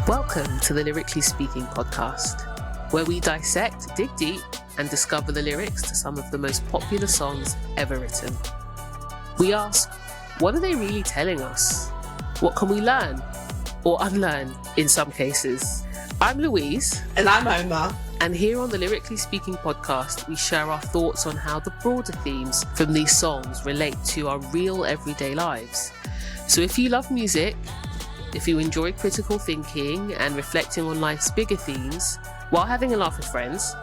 Welcome to the Lyrically Speaking podcast, where we dissect, dig deep, and discover the lyrics to some of the most popular songs ever written. We ask, what are they really telling us? What can we learn or unlearn in some cases? I'm Louise. And I'm Omar. And here on the Lyrically Speaking podcast, we share our thoughts on how the broader themes from these songs relate to our real everyday lives. So if you love music, if you enjoy critical thinking and reflecting on life's bigger themes while having a laugh with friends,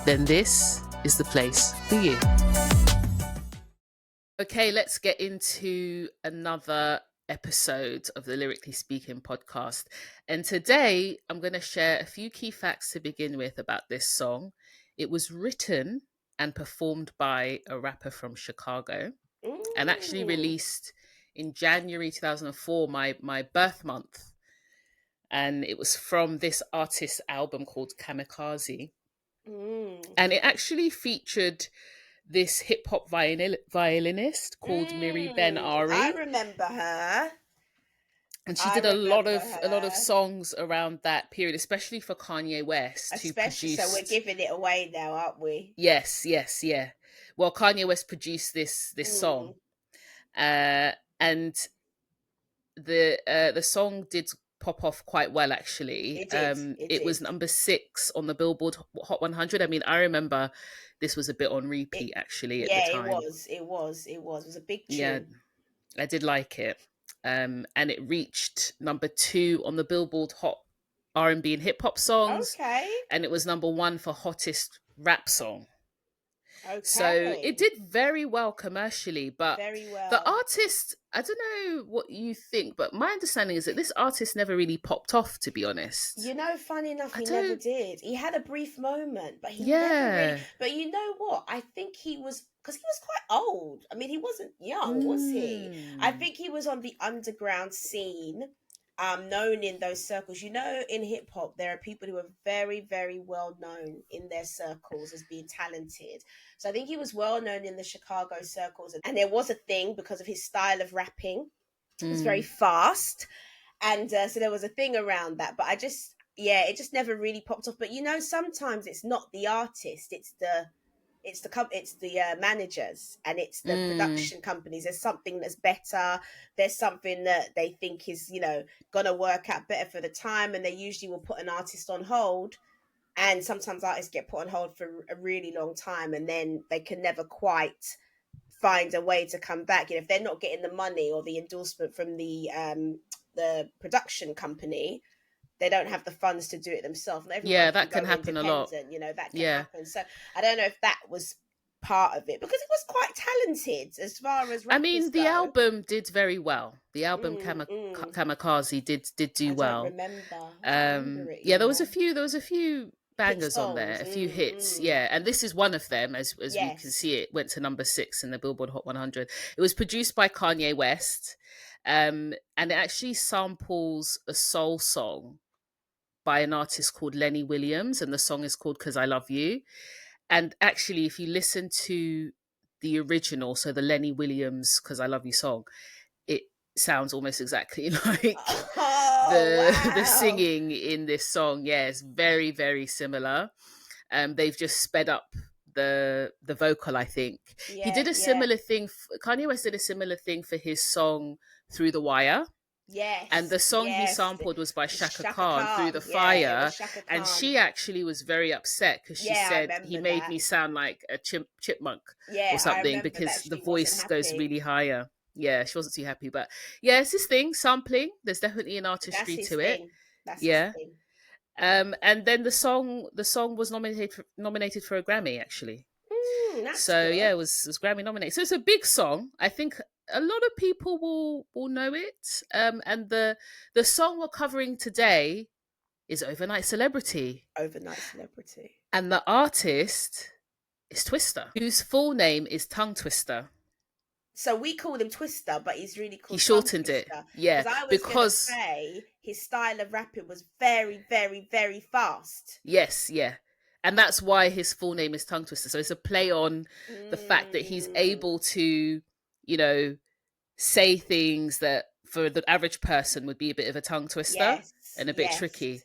then this is the place for you. Okay, let's get into another episode of the Lyrically Speaking podcast. And today I'm going to share a few key facts to begin with about this song. It was written and performed by a rapper from Chicago and actually released in January 2004, my birth month. And it was from this artist's album called Kamikaze. And it actually featured this hip-hop violinist called Miri Ben Ari. I remember her. And she did a lot of songs around that period, especially for Kanye West. So we're giving it away now, aren't we? Yes, yeah. Well, Kanye West produced this song. And the song did pop off quite well, actually. It was number 6 on the Billboard Hot 100. I mean, I remember this was a bit on repeat, actually, at the time. It was a big tune. Yeah, I did like it. And it reached number 2 on the Billboard Hot R&B and Hip Hop songs. Okay. And it was number 1 for hottest rap song. Okay. So it did very well commercially, but the artist, I don't know what you think, but my understanding is that this artist never really popped off, to be honest. You know, funny enough, he never did. He had a brief moment, but he never really... But you know what? I think he was... Because he was quite old. I mean, he wasn't young, was he? I think he was on the underground scene, known in those circles. You know, in hip hop, there are people who are very, very well known in their circles as being talented. So I think he was well known in the Chicago circles. And there was a thing because of his style of rapping. It was very fast. And so there was a thing around that. But it just never really popped off. But, you know, sometimes it's not the artist, it's the managers and it's the production companies. There's something that's better. There's something that they think is, you know, gonna work out better for the time, and they usually will put an artist on hold. And sometimes artists get put on hold for a really long time, and then they can never quite find a way to come back. You know, if they're not getting the money or the endorsement from the production company, they don't have the funds to do it themselves. That can happen a lot. You know, that can happen. So I don't know if that was part of it, because it was quite talented as far as I mean, the album did very well. The album Kamikaze did do well. I remember it, there was a few bangers on there, a few hits. And this is one of them, as we can see. It went to number 6 in the Billboard Hot 100. It was produced by Kanye West, and it actually samples a soul song by an artist called Lenny Williams, and the song is called 'Cause I Love You. And actually, if you listen to the original, so the Lenny Williams 'Cause I Love You song, it sounds almost exactly like the singing in this song. Yeah, it's very, very similar. They've just sped up the vocal, I think. He did a similar thing. Kanye West did a similar thing for his song Through the Wire. Yes. And the song he sampled was by Shaka Khan, Through the Fire. And she actually was very upset because she said he made me sound like a chipmunk or something, because the voice goes really higher. Yeah, she wasn't too happy. But yeah, it's this thing, sampling. There's definitely an artistry to it. That's his thing. And then the song was nominated for a Grammy, actually. So good. Yeah, it was Grammy nominated. So it's a big song. I think a lot of people will know it. And the song we're covering today is Overnight Celebrity. And the artist is Twista, whose full name is Tongue Twister. So we called him Twista, but he's really called. He shortened it, because say his style of rapping was very, very, very fast. Yes, yeah. And that's why his full name is Tongue Twister. So it's a play on the fact that he's able to, you know, say things that for the average person would be a bit of a tongue twister and a bit Yes. tricky.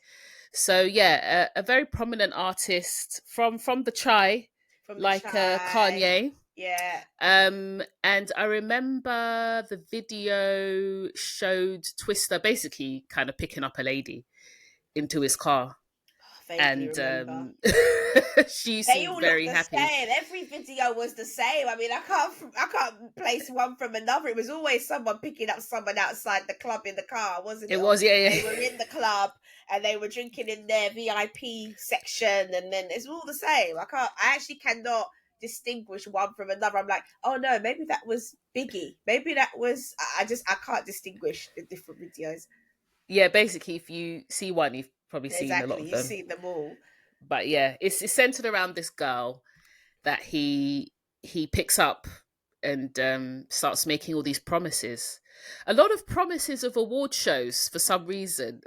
So yeah, a very prominent artist from the chai, From the like chai. Kanye. Yeah. And I remember the video showed Twista basically kind of picking up a lady into his car, Vaguely and remember. she They seemed all look very the happy. same. Every video was the same. I mean, I can't place one from another. It was always someone picking up someone outside the club in the car, wasn't it? It was, yeah. They were in the club and they were drinking in their VIP section, and then it's all the same. I actually cannot distinguish one from another. I'm like, oh no, maybe that was Biggie. Maybe that was. I can't distinguish the different videos. Yeah, basically, if you see one, you've probably seen a lot Exactly, of you them. see them all. But yeah, it's centered around this girl that he picks up and starts making all these promises. A lot of promises of award shows for some reason.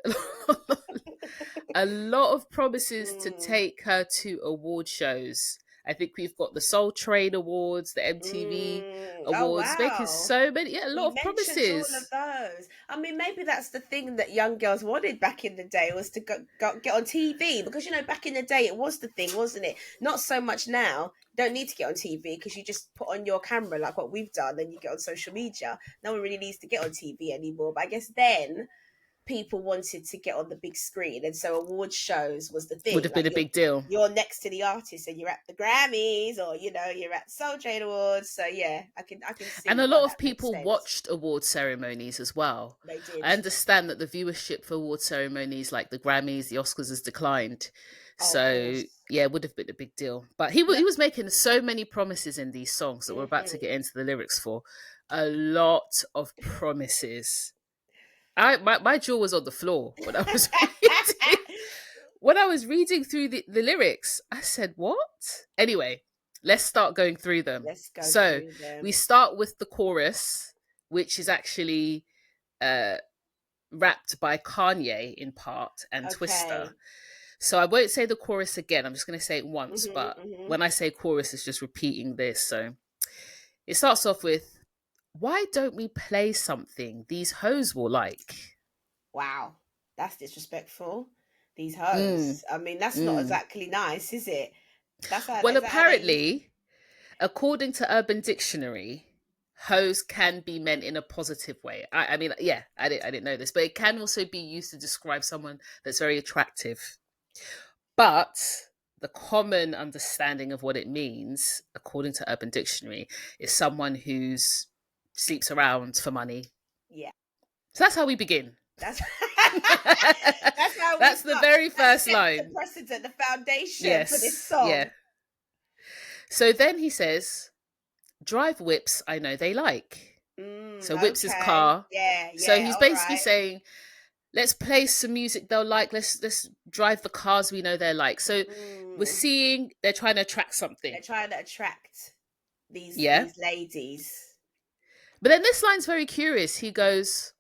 A lot of promises to take her to award shows. I think we've got the Soul Train Awards, the MTV Oh Awards, making wow. so many, a He lot of mentions all of promises. those. I mean, maybe that's the thing that young girls wanted back in the day, was to get on TV, because back in the day it was the thing, wasn't it? Not so much now. You don't need to get on TV because you just put on your camera like what we've done, and you get on social media. No one really needs to get on TV anymore. But I guess then people wanted to get on the big screen, and so award shows was the Would thing. have Like been a big deal. you're next to the artist and you're at the Grammys, or you're at Soul Train Awards. So yeah, I can see And a why lot of that makes people sense. watched award ceremonies as well. They did. I understand that the viewership for award ceremonies like the Grammys, the Oscars has declined. So yeah, it would have been a big deal. But he was making so many promises in these songs that we're about to get into the lyrics for. A lot of promises. My jaw was on the floor when I was reading through the lyrics. I said, what? Anyway, let's start going through them. Let's go so through them. We start with the chorus, which is actually rapped by Kanye in part and Twista. So I won't say the chorus again. I'm just going to say it once. But when I say chorus, it's just repeating this. So it starts off with, why don't we play something these hoes will like? Wow, that's disrespectful. These hoes. I mean, that's not exactly nice, is it? Well, apparently, according to Urban Dictionary, hoes can be meant in a positive way. I mean, yeah, I didn't know this, but it can also be used to describe someone that's very attractive. But the common understanding of what it means, according to Urban Dictionary, is someone who's sleeps around for money. Yeah. So that's how we begin. That's how that's the very first line. The precedent, the foundation for this song. Yeah. So then he says, drive whips, I know they like. So whips his car. Yeah. So he's basically saying, let's play some music they'll like. Let's drive the cars we know they're like. So we're seeing they're trying to attract something. They're trying to attract these ladies. But then this line's very curious. He goes,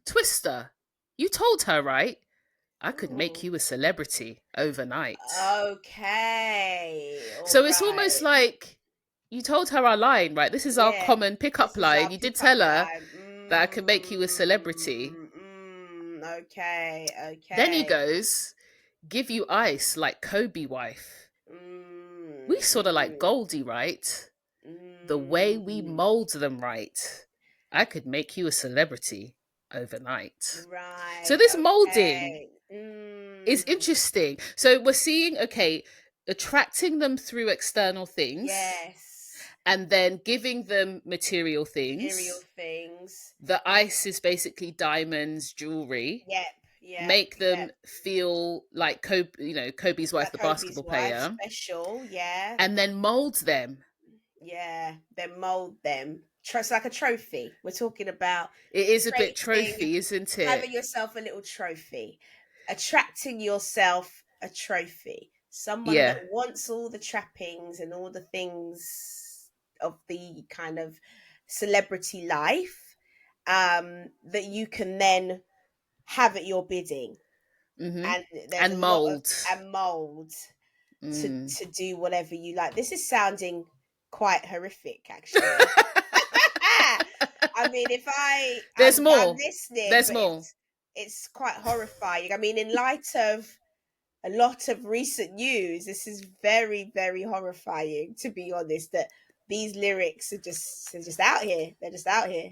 Twista, you told her, right? I could make you a celebrity overnight. Okay. So it's almost like you told her our line, right? This is our common pickup line. You did tell her that I could make you a celebrity. Okay. Then he goes, give you ice like Kobe wife. We sort of like Goldie, right? The way we mould them right. I could make you a celebrity overnight. Right. So this moulding is interesting. So we're seeing, attracting them through external things. Yes. And then giving them material things. The ice is basically diamonds, jewelry. Yep. Make them feel like Kobe's wife, the basketball player. Special, yeah. And then mold them. Yeah, then mold them. It's like a trophy. We're talking about. It is a bit trophy, isn't it? Having yourself a little trophy. Attracting yourself a trophy. Someone that wants all the trappings and all the things of the kind of celebrity life, that you can then have at your bidding, and mold to do whatever you like. This is sounding quite horrific, actually. I mean, There's I'm more. listening, There's but more. it's quite horrifying. I mean, in light of a lot of recent news, this is very, very horrifying, to be honest, that these lyrics are just out here. They're just out here.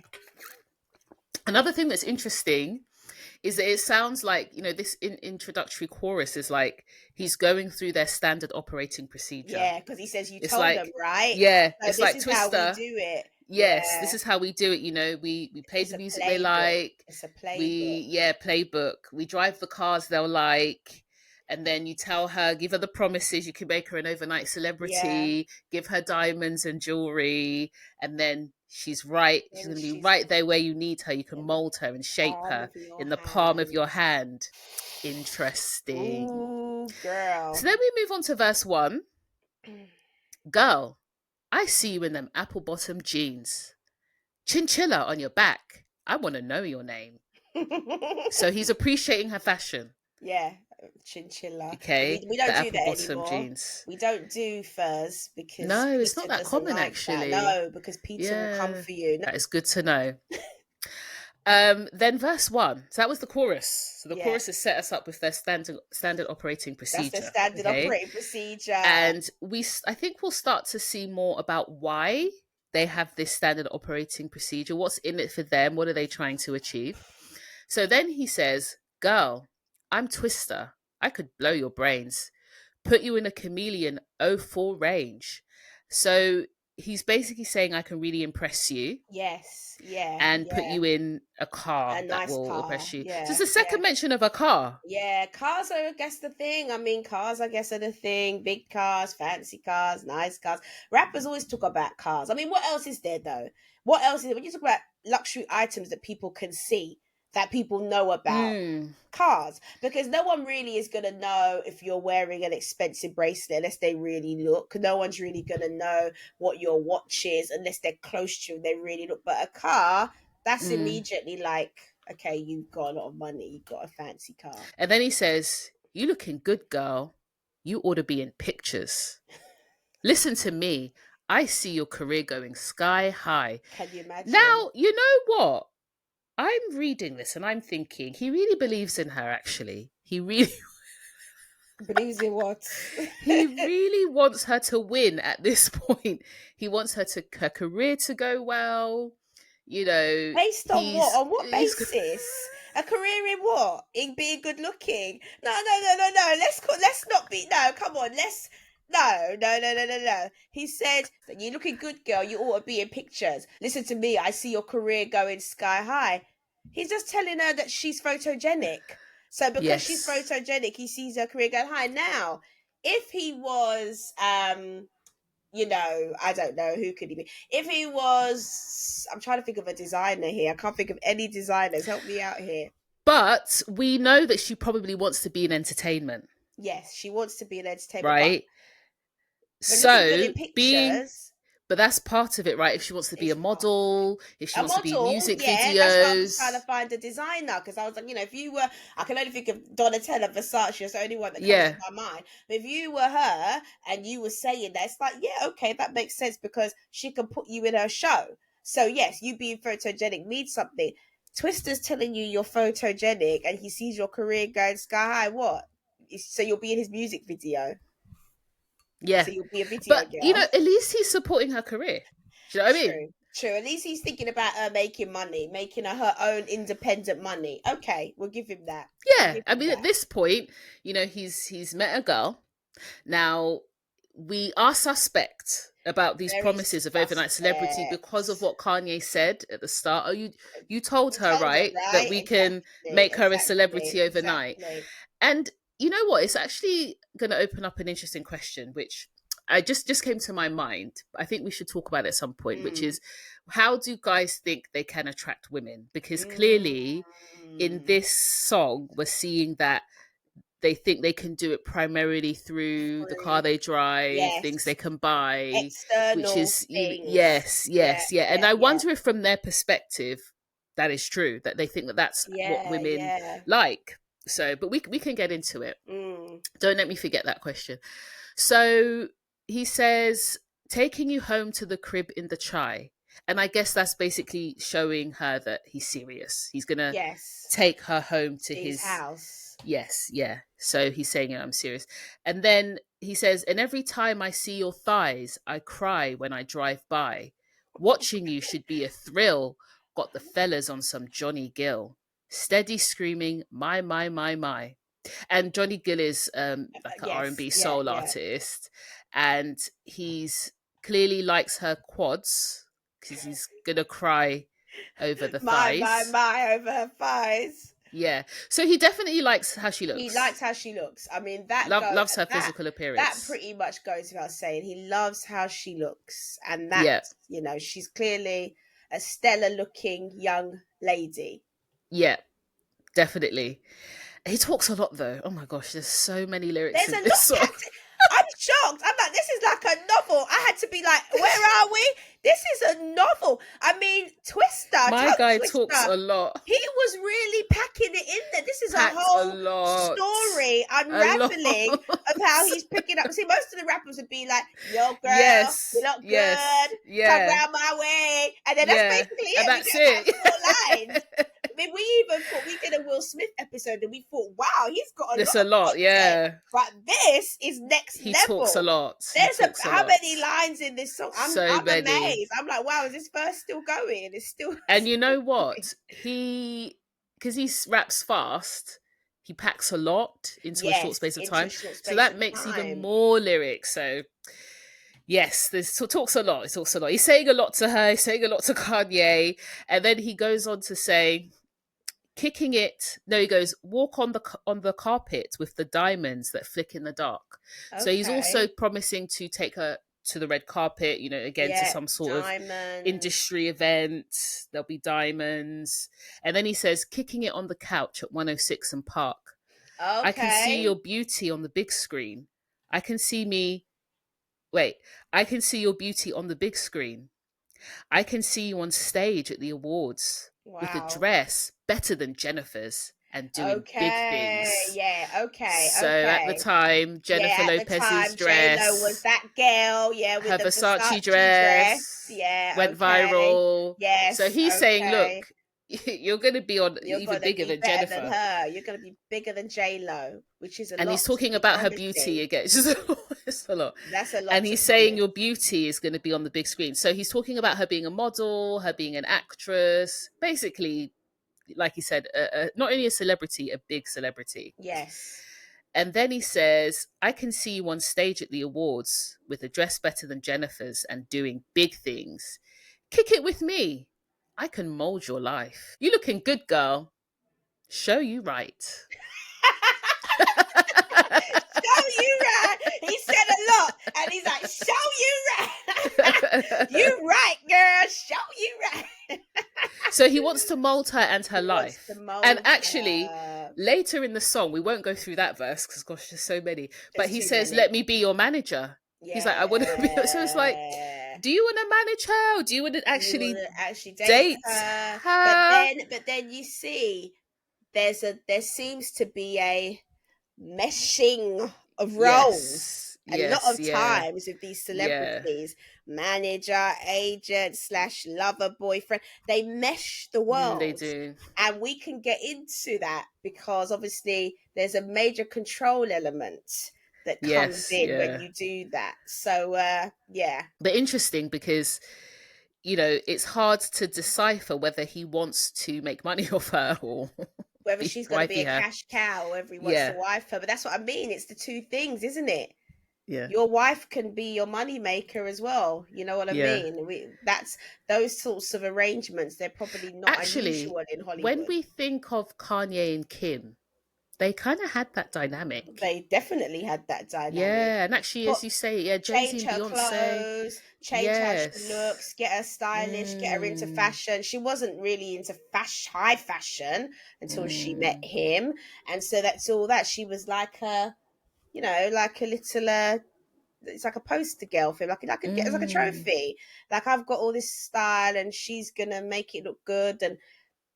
Another thing that's interesting is that it sounds like, this introductory chorus is like he's going through their standard operating procedure. Yeah, because he says, you It's told like, them, right? yeah, So it's this like is how we Twista. do it. Yes, this Yeah. is how we do it. We play It's the a music they playbook. like. It's a playbook. Playbook. We drive the cars they'll like. And then you tell her, give her the promises, you can make her an overnight Yeah. celebrity, give her diamonds and jewelry, and then she's right. She's Then going to be she's right there where you need her. You can in the mold her and shape palm her of your in the palm of hand. your hand. Interesting. Ooh, girl. So then we move on to verse 1. Girl, I see you in them apple bottom jeans. Chinchilla on your back. I want to know your name. So he's appreciating her fashion. Yeah, chinchilla. Okay, we don't the do apple that bottom anymore. jeans. We don't do furs because No, it's Peter not that doesn't common like that. actually. No, because Peter will come Yeah, for you. No. that is good to know. Then verse 1. So that was the chorus. So the chorus has set us up with their standard operating procedure. That's their standard operating procedure. And I think we'll start to see more about why they have this standard operating procedure. What's in it for them? What are they trying to achieve? So then he says, girl, I'm Twista. I could blow your brains. Put you in a chameleon 04 range. So he's basically saying I can really impress you. Yes, yeah. And put you in a car that will impress you. Yeah, so it's the second mention of a car. Yeah, cars are, I guess, the thing. I mean, cars, I guess, are the thing. Big cars, fancy cars, nice cars. Rappers always talk about cars. I mean, what else is there, though? What else is there? When you talk about luxury items that people can see, that people know about, cars, because no one really is going to know if you're wearing an expensive bracelet unless they really look. No one's really going to know what your watch is unless they're close to you and they really look. But a car, that's immediately like, okay, you've got a lot of money, you've got a fancy car. And then he says, you looking good, girl. You ought to be in pictures. Listen to me. I see your career going sky high. Can you imagine? Now, you know what? I'm reading this and I'm thinking he really believes in her, actually. He really believes in what? He really wants her to win at this point. He wants her career to go well. Based on what? On what basis? A career in what? In being good looking? No. Let's not be. No, come on. No. He said, you're looking good, girl. You ought to be in pictures. Listen to me. I see your career going sky high. He's just telling her that she's photogenic. So because she's photogenic, he sees her career going high. Now, if he was, I don't know, who could he be? If he was, I'm trying to think of a designer here. I can't think of any designers. Help me out here. But we know that she probably wants to be in entertainment. Yes, she wants to be in entertainment. Right? So, but that's part of it, right? If she wants to be a model, if she wants to be music videos. That's why I was trying to find a designer, because I was like, if you were, I can only think of Donatella Versace, that's the only one that comes to my mind. But if you were her and you were saying that, it's like, yeah, okay, that makes sense, because she can put you in her show. So yes, you being photogenic means something. Twista's telling you you're photogenic and he sees your career going sky high. What? So you'll be in his music video. Yeah. So you'll be a video girl. At least he's supporting her career. Do you know what I mean? True. At least he's thinking about her making money, making her own independent money. Okay, we'll give him that. Yeah. At this point, he's met a girl. Now, we are suspect about these promises of overnight celebrity because of what Kanye said at the start. Oh, you told her, right? That we can make her a celebrity overnight. Exactly. And you know what? It's actually going to open up an interesting question, which I just came to my mind. I think we should talk about it at some point, which is, how do guys think they can attract women? Because clearly in this song, we're seeing that they think they can do it primarily through the car they drive, things they can buy, external which is things. Yes. And I wonder if from their perspective, that is true, that they think that that's what women like. So, but we can get into it. Don't let me forget that question. So he says, taking you home to the crib in the chai. And I guess that's basically showing her that he's serious. He's going to Yes. take her home to his house. Yes, yeah. So he's saying, I'm serious. And then he says, and every time I see your thighs, I cry when I drive by. Watching you should be a thrill. Got the fellas on some Johnny Gill. Steady screaming, my. And Johnny Gill is like an Yes, R&B yeah, soul yeah. artist. And he's clearly likes her quads because he's going to cry over the thighs. Over her thighs. Yeah. So he definitely likes how she looks. He likes how she looks. I mean, loves her physical appearance. That pretty much goes without saying. He loves how she looks. And that, you know, she's clearly a stellar looking young lady. Yeah, definitely. He talks a lot though. Oh my gosh, there's so many lyrics in this song. I'm shocked. I'm like, this is like a novel. I had to be like, where are we? This is a novel. I mean, Twista. My guy talks a lot. He was really packing it in there. This is a whole story unraveling of how he's picking up. See, most of the rappers would be like, yo, girl, you look good. Come round my way. And then that's basically it. And that's it. Lines. I mean, we even thought we did a Will Smith episode and we thought, wow, he's got a lot. But this is next level. He talks a lot. There's how many lines in this song? I'm amazed. I'm like, wow, is this verse still going? It's still. And you know what? Because he raps fast, he packs a lot into a short space of time. So that makes even more lyrics. So yes, this talks a lot. It talks a lot. He's saying a lot to her. He's saying a lot to Kanye, and then he goes on to say, kicking it. No, he goes, walk on the carpet with the diamonds that flick in the dark. Okay. So he's also promising to take her to the red carpet, you know, again, to some sort of industry event. There'll be diamonds. And then he says, kicking it on the couch at 106 and Park. Okay. I can see your beauty on the big screen. I can see your beauty on the big screen. I can see you on stage at the awards with a dress better than Jennifer's and doing big things. Yeah, okay. So at the time, Jennifer Lopez's dress. J-Lo was that girl, with her Versace dress. Went viral. Yes. So he's saying, look, you're going to be even bigger than Jennifer. Than her. You're going to be bigger than J-Lo, which is a lot. And he's talking about her beauty again. It's a lot. That's a lot. And he's saying your beauty is going to be on the big screen. So he's talking about her being a model, her being an actress, basically, like he said, not only a celebrity, a big celebrity. Yes. And then he says, I can see you on stage at the awards with a dress better than Jennifer's and doing big things. Kick it with me. I can mold your life. You looking good, girl. Show you right. Show you right. He said a lot. And he's like, show you right. You right, girl. Show you right. So he wants to mold her and her life. And actually, later in the song, we won't go through that verse because, gosh, there's so many. But he says, let me be your manager. Yeah. He's like, I want to be. So it's like, do you want to manage her or do you want to actually date her? But then you see, there seems to be a meshing of roles. A lot of times with these celebrities, manager, agent / lover, boyfriend, they mesh the world. They do. And we can get into that because obviously there's a major control element that comes in when you do that. So, But interesting because, you know, it's hard to decipher whether he wants to make money off her or whether she's going to be a cash cow or whether he wants to wife her. But that's what I mean. It's the two things, isn't it? Yeah. Your wife can be your money maker as well. You know what I mean? That's those sorts of arrangements. They're probably not unusual in Hollywood. When we think of Kanye and Kim, they kind of had that dynamic. They definitely had that dynamic. Yeah, and actually, as you say, Jay-Z and Beyonce. Clothes, change how she looks, get her stylish, get her into fashion. She wasn't really into high fashion until she met him. And so that's all that. She was like a, you know, like a little, it's like a poster girl for him. It's like a trophy. Like, I've got all this style and she's going to make it look good. And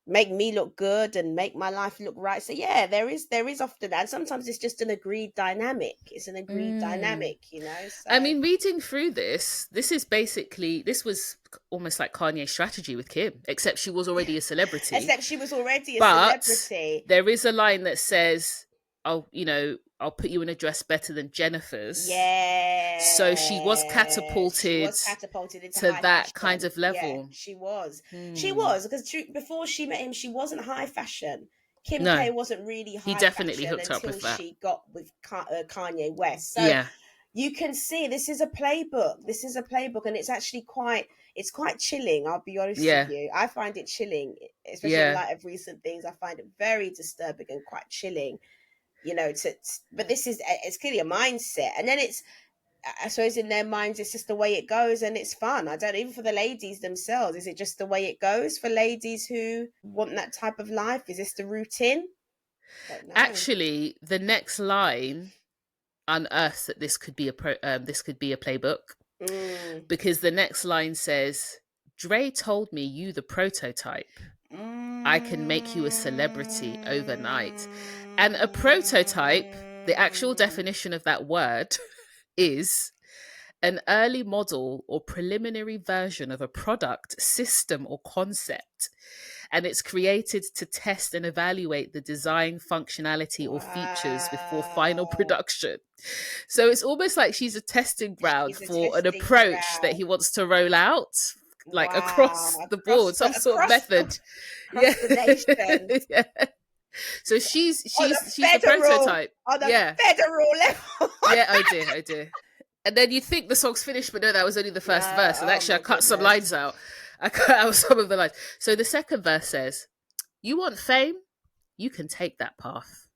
make me look good and make my life look right. So yeah, there is often that. And sometimes it's just an agreed dynamic. It's an agreed dynamic, so I mean, reading through this is basically, this was almost like Kanye's strategy with Kim, except she was already a celebrity. Except she was already a but celebrity. There is a line that says, I'll put you in a dress better than Jennifer's. Yeah. So she was catapulted into to high that fashion. kind of level. Yeah, she was. She was, because before she met him, she wasn't high fashion. Kim K wasn't really high he definitely fashion hooked up with that. she got with Kanye West. So yeah. You can see this is a playbook. And it's actually quite chilling. I'll be honest with you. I find it chilling, especially in light of recent things. I find it very disturbing and quite chilling. But it's clearly a mindset, and then I suppose in their minds it's just the way it goes, and it's fun. I don't even for the ladies themselves. Is it just the way it goes for ladies who want that type of life? Is this the routine? Actually, the next line unearths that this could be a playbook, because the next line says, "Dre told me you the prototype. I can make you a celebrity overnight." And a prototype, the actual definition of that word, is an early model or preliminary version of a product, system, or concept. And it's created to test and evaluate the design, functionality, or features before final production. So it's almost like she's a testing ground for an approach that he wants to roll out, like across the board, some sort of method. The nation. Yeah. So she's the prototype on the federal level. Yeah, I do. And then you think the song's finished, but no, that was only the first verse. And actually, I cut some lines out. I cut out some of the lines. So the second verse says, "You want fame? You can take that path.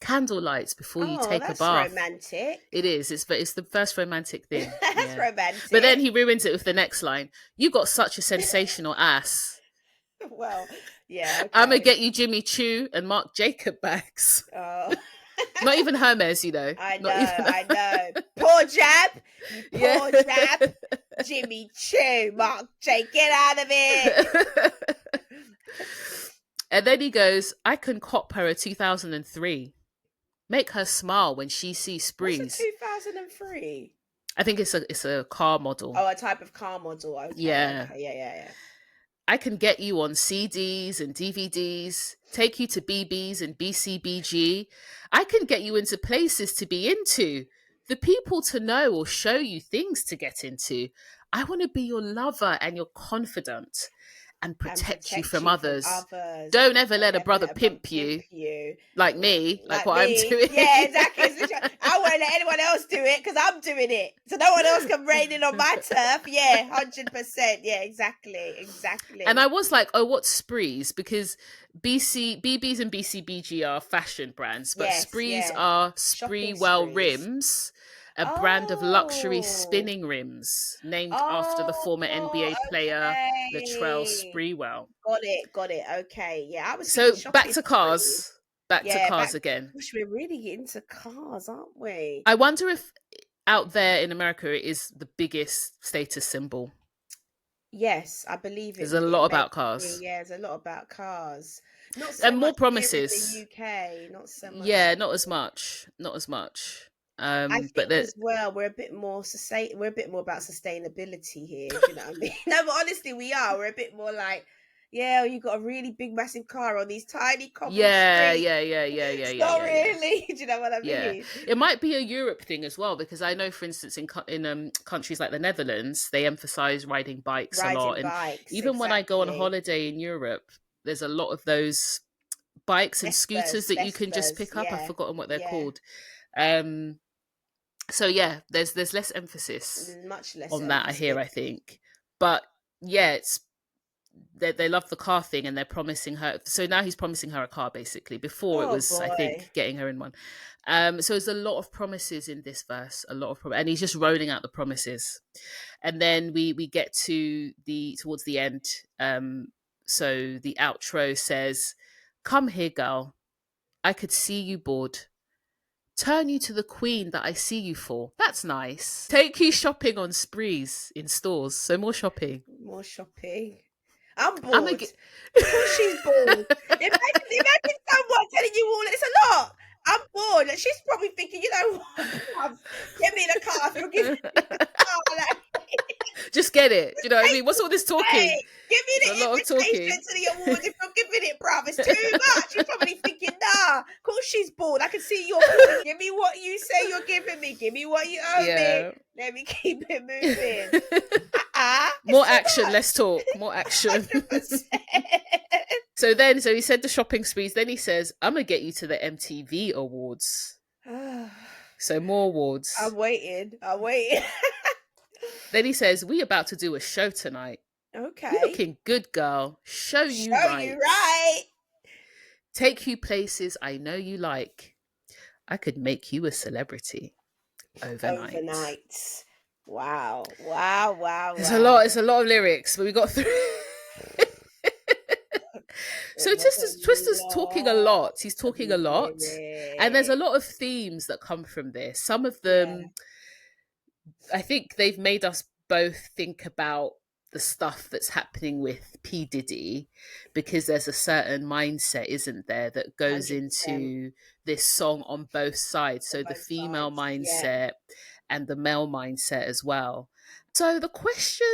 Candle lights before you take a bath." That's romantic. It is. It's the first romantic thing. That's romantic. But then he ruins it with the next line. "You got such a sensational ass. Well, yeah. Okay. I'm going to get you Jimmy Choo and Marc Jacob bags." Oh. Not even Hermes, I know. Poor jab. Poor jab. Jimmy Choo, Marc J, get out of it. And then he goes, "I can cop her a 2003. Make her smile when she sees sprees." What's a 2003? I think it's a car model. Oh, a type of car model. Okay, yeah. Okay. Yeah. "I can get you on CDs and DVDs, take you to BBs and BCBG. I can get you into places to be into, the people to know or show you things to get into. I want to be your lover and your confidant and protect you from others. Don't ever let a brother pimp you. Like me, like what me. I'm doing." Yeah, exactly. I won't let anyone else do it because I'm doing it. So no one else can rain in on my turf. Yeah, 100%. Yeah, exactly. And I was like, oh, what's sprees? Because BBs and BCBG are fashion brands, but sprees are Spreewell rims, a brand of luxury spinning rims named after the former NBA player Latrell Sprewell. Got it. Okay, yeah. I was so back to cars. Back to cars again. Gosh, we're really into cars, aren't we? I wonder if out there in America it is the biggest status symbol. Yes, I believe it. There's a lot about cars. Yeah, there's a lot about cars. Not so and more much promises. Here in the UK, not so much. Yeah, not as much. I think as well, we're a bit more about sustainability here. Do you know what I mean? No, but honestly, we are. We're a bit more like, yeah, you got a really big, massive car on these tiny cobble streets. Yeah. Not really. Do you know what I mean? Yeah. It might be a Europe thing as well, because I know, for instance, in countries like the Netherlands, they emphasize riding bikes a lot. And even when I go on holiday in Europe, there's a lot of those bikes and scooters that you can just pick up. I've forgotten what they're called. So yeah, there's less emphasis, much less on that. I think, but yeah, it's they love the car thing, and they're promising her. So now he's promising her a car, basically. Before it was, I think, getting her in one. So there's a lot of promises in this verse, and he's just rolling out the promises. And then we get towards the end. So the outro says, "Come here, girl. I could see you bored. Turn you to the queen that I see you for." That's nice. "Take you shopping on sprees in stores." So more shopping. I'm bored. Of course she's bored. Imagine someone telling you all it's a lot. I'm bored. And she's probably thinking, you know what? Get me the car if you're giving me the car. Like, just get it. Do you know what I mean? What's all this talking? hey, give me It's the a lot of invitation talking. to the awards if you're giving it, bruv. It's too much. She's probably thinking, nah, of course she's bored. I can see you're bored. Give me what you say you're giving me. Give me what you owe me. Let me keep it moving. More action, less talk. More action. 100%. So he said the shopping sprees. Then he says, I'm going to get you to the MTV Awards. So more awards. I'm waiting. Then he says, we about to do a show tonight. Okay. You looking good, girl. Show you right. Take you places I know you like. I could make you a celebrity overnight. Wow. It's a lot of lyrics, but we got through. So Twista's talking a lot. He's talking a lot. And there's a lot of themes that come from this. Some of them, I think they've made us both think about the stuff that's happening with P. Diddy, because there's a certain mindset, isn't there, that goes 100%. Into this song on both sides. So the female mindset and the male mindset as well. So the question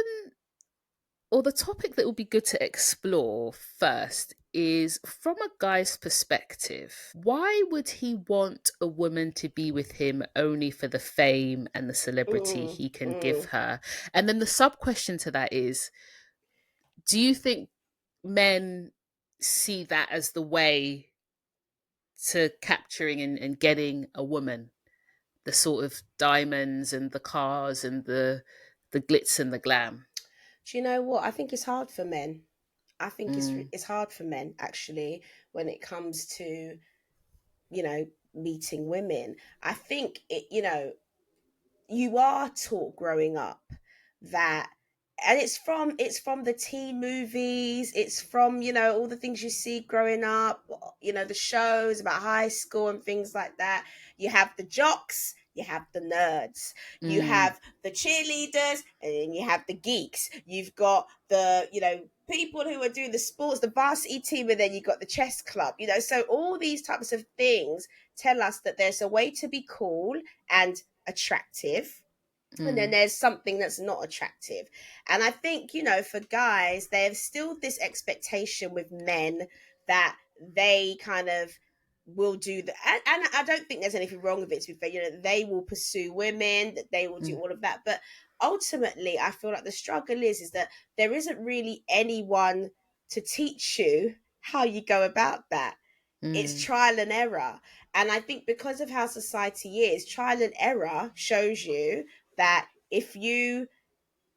or the topic that would be good to explore first is, from a guy's perspective, why would he want a woman to be with him only for the fame and the celebrity he can give her? And then the sub question to that is, do you think men see that as the way to capturing and getting a woman? The sort of diamonds and the cars and the glitz and the glam. Do you know what? I think it's hard for men. I think it's hard for men, actually, when it comes to, you know, meeting women. I think you are taught growing up that, and it's from the teen movies, it's from, you know, all the things you see growing up, you know, the shows about high school and things like that. You have the jocks, you have the nerds, you have the cheerleaders, and then you have the geeks. You've got the, you know, people who are doing the sports, the varsity team, and then you've got the chess club, you know. So all these types of things tell us that there's a way to be cool and attractive, and then there's something that's not attractive. And I think, you know, for guys, there's still this expectation with men that they kind of will do that, and I don't think there's anything wrong with it, to be fair. You know, they will pursue women, that they will do all of that, but ultimately I feel like the struggle is that there isn't really anyone to teach you how you go about that. It's trial and error. And I think because of how society is, trial and error shows you that if you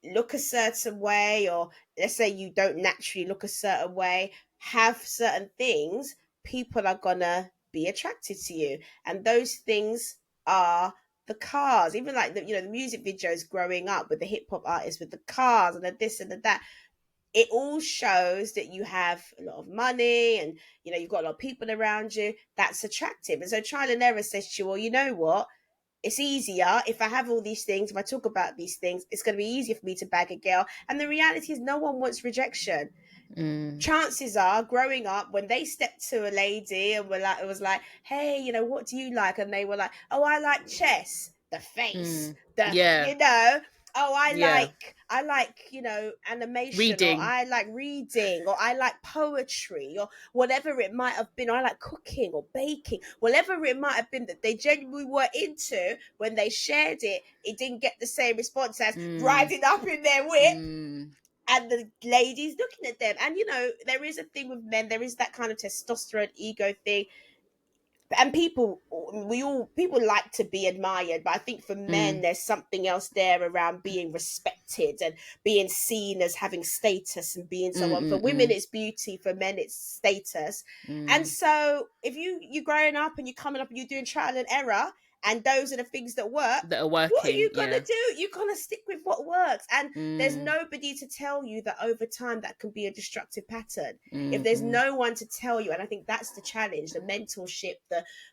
look a certain way, or let's say you don't naturally look a certain way, have certain things, people are gonna be attracted to you. And those things are the cars. Even like the, you know, the music videos growing up with the hip hop artists with the cars and the this and the that, it all shows that you have a lot of money and, you know, you've got a lot of people around you. That's attractive. And so trial and error says to you, well, you know what? It's easier if I have all these things, if I talk about these things, it's going to be easier for me to bag a girl. And the reality is no one wants rejection. Chances are, growing up, when they stepped to a lady and it was like, hey, you know, what do you like? And they were like, oh, I like chess, the face, you know, oh, I like, you know, animation, reading, or I like reading, or I like poetry, or whatever it might have been, or I like cooking or baking, whatever it might have been that they genuinely were into. When they shared it, it didn't get the same response as riding up in their whip and the ladies looking at them. And, you know, there is a thing with men, there is that kind of testosterone ego thing. And people like to be admired, but I think for men there's something else there around being respected and being seen as having status and being someone. For women it's beauty, for men it's status. And so if you're growing up and you're coming up and you're doing trial and error, and those are the things that work, that are working, what are you gonna do? You're gonna stick with what works. And there's nobody to tell you that over time that can be a destructive pattern. If there's no one to tell you, and I think that's the challenge, the mentorship,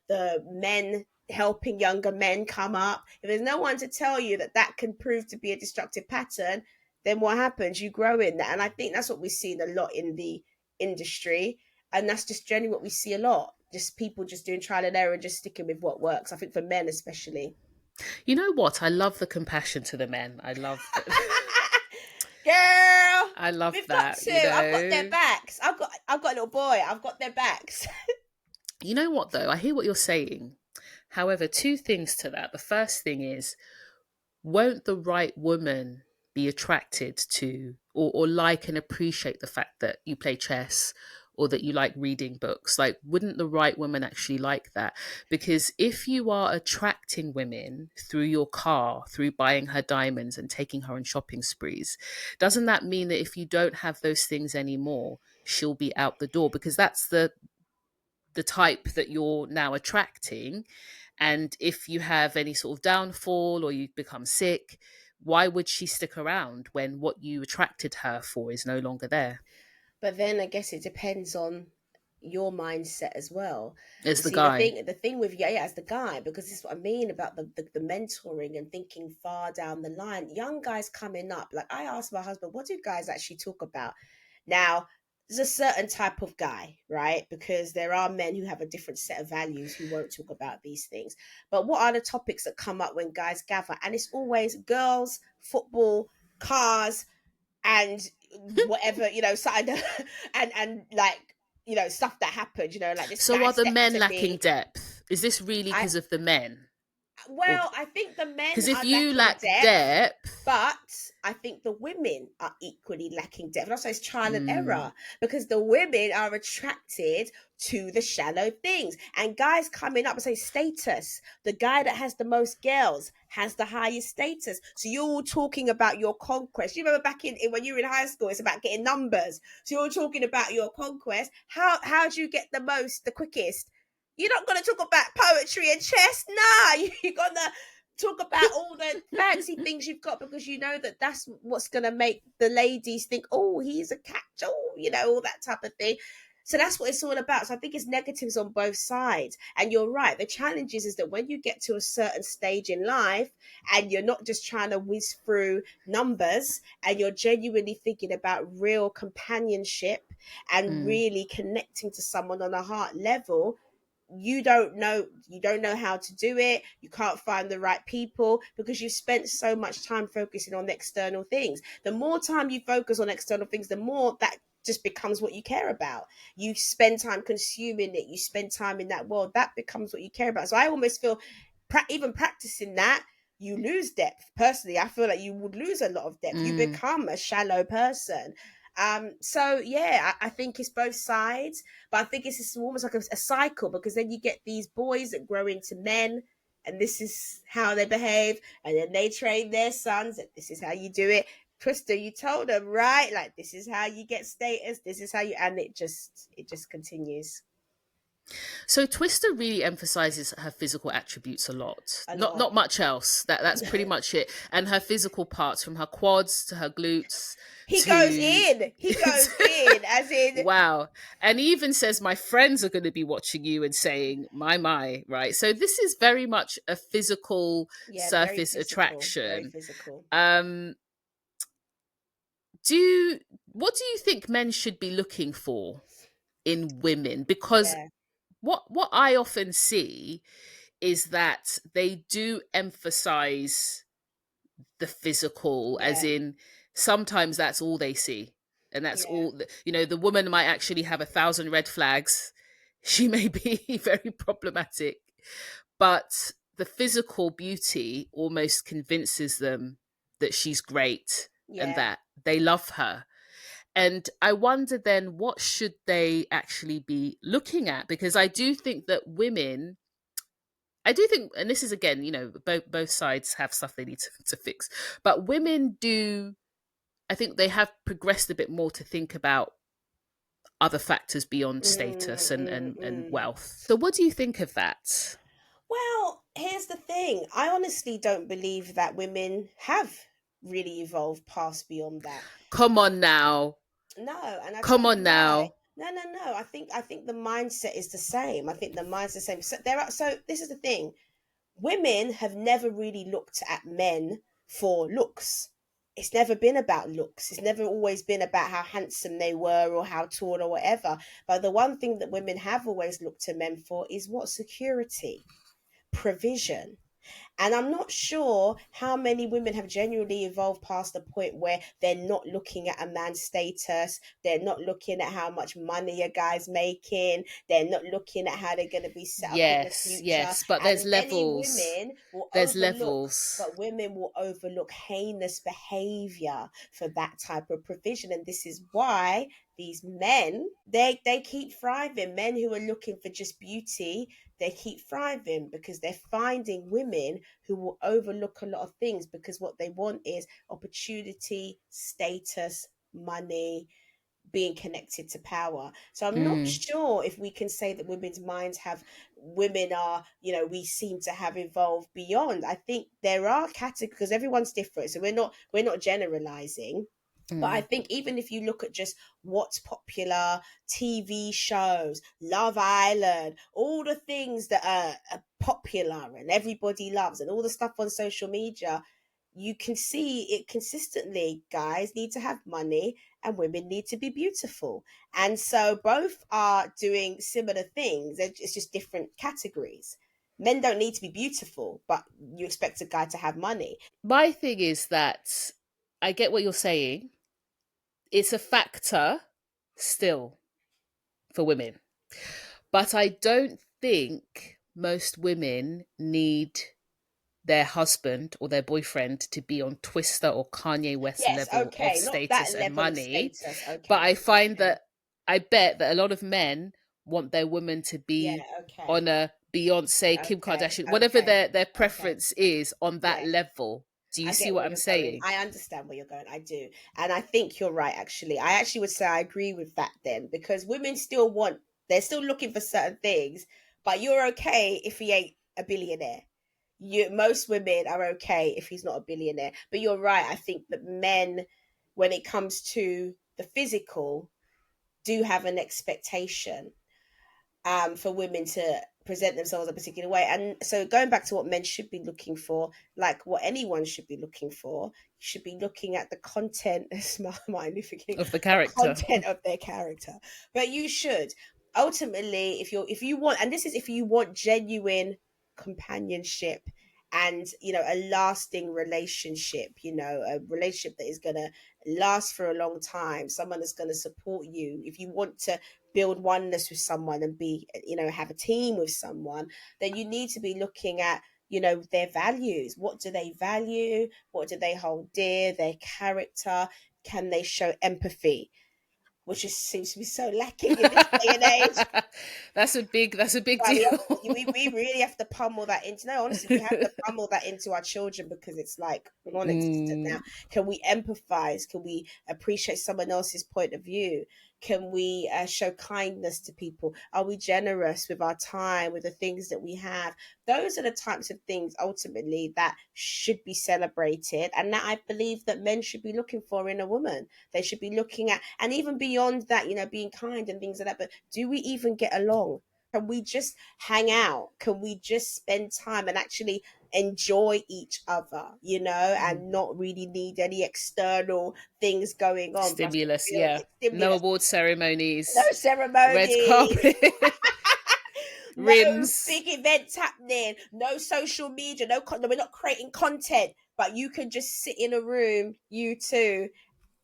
the men helping younger men come up. If there's no one to tell you that can prove to be a destructive pattern, then what happens? You grow in that. And I think that's what we've seen a lot in the industry. And that's just generally what we see a lot. Just people just doing trial and error and just sticking with what works. I think for men especially. You know what? I love the compassion to the men. I love that. Girl, I love we've that. got to. I've got their backs. I've got a little boy. I've got their backs. You know what though? I hear what you're saying. However, two things to that. The first thing is, won't the right woman be attracted to or like and appreciate the fact that you play chess or that you like reading books? Like, wouldn't the right woman actually like that? Because if you are attracting women through your car, through buying her diamonds and taking her on shopping sprees, doesn't that mean that if you don't have those things anymore, she'll be out the door? Because that's the type that you're now attracting. And if you have any sort of downfall or you become sick, why would she stick around when what you attracted her for is no longer there? But then I guess it depends on your mindset as well. As You the see, guy. the thing with yeah, as the guy, because this is what I mean about the mentoring and thinking far down the line. Young guys coming up, like I asked my husband, what do guys actually talk about? Now, there's a certain type of guy, right? Because there are men who have a different set of values who won't talk about these things. But what are the topics that come up when guys gather? And it's always girls, football, cars, and whatever, something and like, stuff that happened, like this So guy are the stepped men to lacking me. depth? Is this really I because of the men? Or Well, I think the men because if are you lacking lack depth, depth, but I think the women are equally lacking depth. And also, it's trial and mm, error because the women are attracted to the shallow things. And guys coming up and say status. The guy that has the most girls has the highest status. So you're all talking about your conquest. You remember back in when you were in high school, it's about getting numbers. So you're talking about your conquest. How do you get the most, the quickest? You're not going to talk about poetry and chess. Nah, you're going to talk about all the fancy things you've got because you know that that's what's going to make the ladies think, oh, he's a catch, oh, all that type of thing. So that's what it's all about. So I think it's negatives on both sides. And you're right. The challenge is that when you get to a certain stage in life and you're not just trying to whiz through numbers and you're genuinely thinking about real companionship and mm, really connecting to someone on a heart level, you don't know how to do it. You can't find the right people because you've spent so much time focusing on external things. The more time you focus on external things, the more that just becomes what you care about. You spend time consuming it, you spend time in that world, that becomes what you care about. So I almost feel even practicing that, you lose depth. Personally, I feel like you would lose a lot of depth. You mm. become a shallow person. So yeah, I think it's both sides, but I think it's almost like a cycle because then you get these boys that grow into men, and this is how they behave, and then they train their sons, and this is how you do it. Twista, you told them, right? Like, this is how you get status. This is how you, and it just continues So Twista really emphasizes her physical attributes a lot. a Not lot. much else. That's pretty much it. And her physical parts, from her quads to her glutes He goes to in. He goes in, as in, wow. And he even says, my friends are going to be watching you and saying, my, right? So this is very much a physical yeah, very surface physical, very attraction. physical. Um, do what do you think men should be looking for in women? Because Yeah, what I often see is that they do emphasize the physical, as yeah, in sometimes that's all they see. And that's yeah, all, the woman might actually have 1,000 red flags. She may be very problematic, but the physical beauty almost convinces them that she's great and yeah. that they love her. And I wonder then, what should they actually be looking at? Because I do think, and this is again, both sides have stuff they need to fix, but women do. I think they have progressed a bit more to think about other factors beyond Mm, status mm, and mm. wealth. So, what do you think of that? Well, here's the thing. I honestly don't believe that women have really evolved past beyond that. Come on now, No, and I'll come tell you on why. now. No, no, no. I think the mindset is the same. I think the mindset's the same. So this is the thing. Women have never really looked at men for looks. it's never been about looks. It's never always been about how handsome they were or how tall or whatever. But the one thing that women have always looked to men for is what? Security, provision. And I'm not sure how many women have genuinely evolved past the point where they're not looking at a man's status. They're not looking at how much money a guy's making. They're not looking at how they're going to be set up in the Yes, future. yes, but there's And many levels. women will There's overlook, levels. but women will overlook heinous behavior for that type of provision. And this is why these men, they keep thriving. Men who are looking for just beauty, they keep thriving because they're finding women who will overlook a lot of things, because what they want is opportunity, status, money, being connected to power. So I'm not Mm, sure if we can say that women's minds have, women are, we seem to have evolved beyond. I think there are categories, because everyone's different, so we're not generalizing. But I mm. think even if you look at just what's popular, TV shows, Love Island, all the things that are popular and everybody loves, and all the stuff on social media, you can see it consistently. Guys need to have money and women need to be beautiful. And so both are doing similar things. It's just different categories. Men don't need to be beautiful, but you expect a guy to have money. My thing is that I get what you're saying. It's a factor still for women. But I don't think most women need their husband or their boyfriend to be on Twista or Kanye West Yes, level of okay, not that status and level of money. status. But Okay, I find okay. that I bet that a lot of men want their women to Yeah, be okay. on a Beyonce, Kim Okay, Kardashian, whatever okay, their okay. preference is on that Yeah, level. Do you I see get what where I'm you're going. saying? I understand where you're going. I do. And I think you're right, actually. I actually would say I agree with that then, because women still want, they're still looking for certain things, but you're okay if he ain't a billionaire. Most women are okay if he's not a billionaire. But you're right. I think that men, when it comes to the physical, do have an expectation for women to present themselves a particular way. And so going back to what men should be looking for, like what anyone should be looking for, you should be looking at the content, Martin Luther King, Of the the character. content of their character. But you should ultimately, if you want, and this is if you want genuine companionship and a lasting relationship, a relationship that is going to last for a long time, someone that's going to support you, if you want to build oneness with someone and be, have a team with someone, then you need to be looking at, their values. What do they value? What do they hold dear? Their character. Can they show empathy? Which seems to be so lacking in this day and age. That's a big Well, deal. we really have to pummel that into. No, honestly, we have to pummel that into our children, because it's like non-existent now. Mm, Can we empathize? Can we appreciate someone else's point of view? Can we show kindness to people? Are we generous with our time, with the things that we have? Those are the types of things ultimately that should be celebrated, and that I believe that men should be looking for in a woman. They should be looking at, and even beyond that, being kind and things like that. But do we even get along? Can we just hang out? Can we just spend time and actually enjoy each other, and not really need any external things going on for us to stimulus, feel yeah. No stimulus? award No ceremonies, red ceremonies, carpet, no rims. big events happening, no social media, no, we're not creating content, but you can just sit in a room, you two,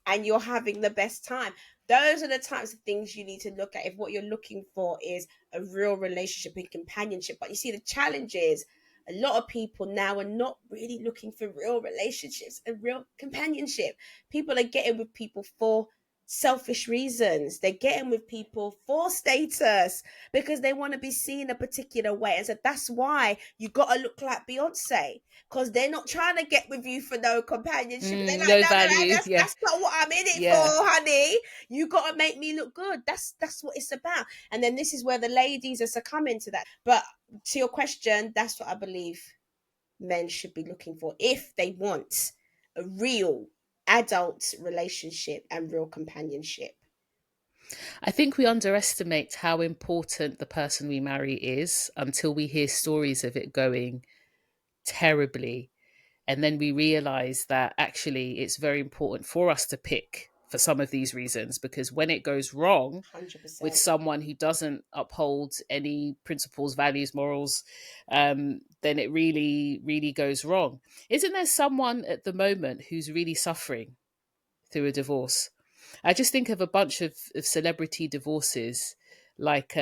and you're having the best time. Those are the types of things you need to look at if what you're looking for is a real relationship and companionship. But you see, the challenge is a lot of people now are not really looking for real relationships and real companionship. People are getting with people for selfish reasons. They're getting with people for status, because they want to be seen a particular way. And so that's why you got to look like Beyonce, because they're not trying to get with you for no companionship. They're like, No no, value, that's yeah, not what I'm in it for, yeah. honey. You got to make me look good. That's what it's about. And then this is where the ladies are succumbing to that. But to your question, that's what I believe men should be looking for if they want a real adult relationship and real companionship. I think we underestimate how important the person we marry is until we hear stories of it going terribly. And then we realize that actually it's very important for us to pick for some of these reasons, because when it goes wrong 100%. with someone who doesn't uphold any principles, values, morals, then it really, really goes wrong. Isn't there someone at the moment who's really suffering through a divorce? I just think of a bunch of celebrity divorces, like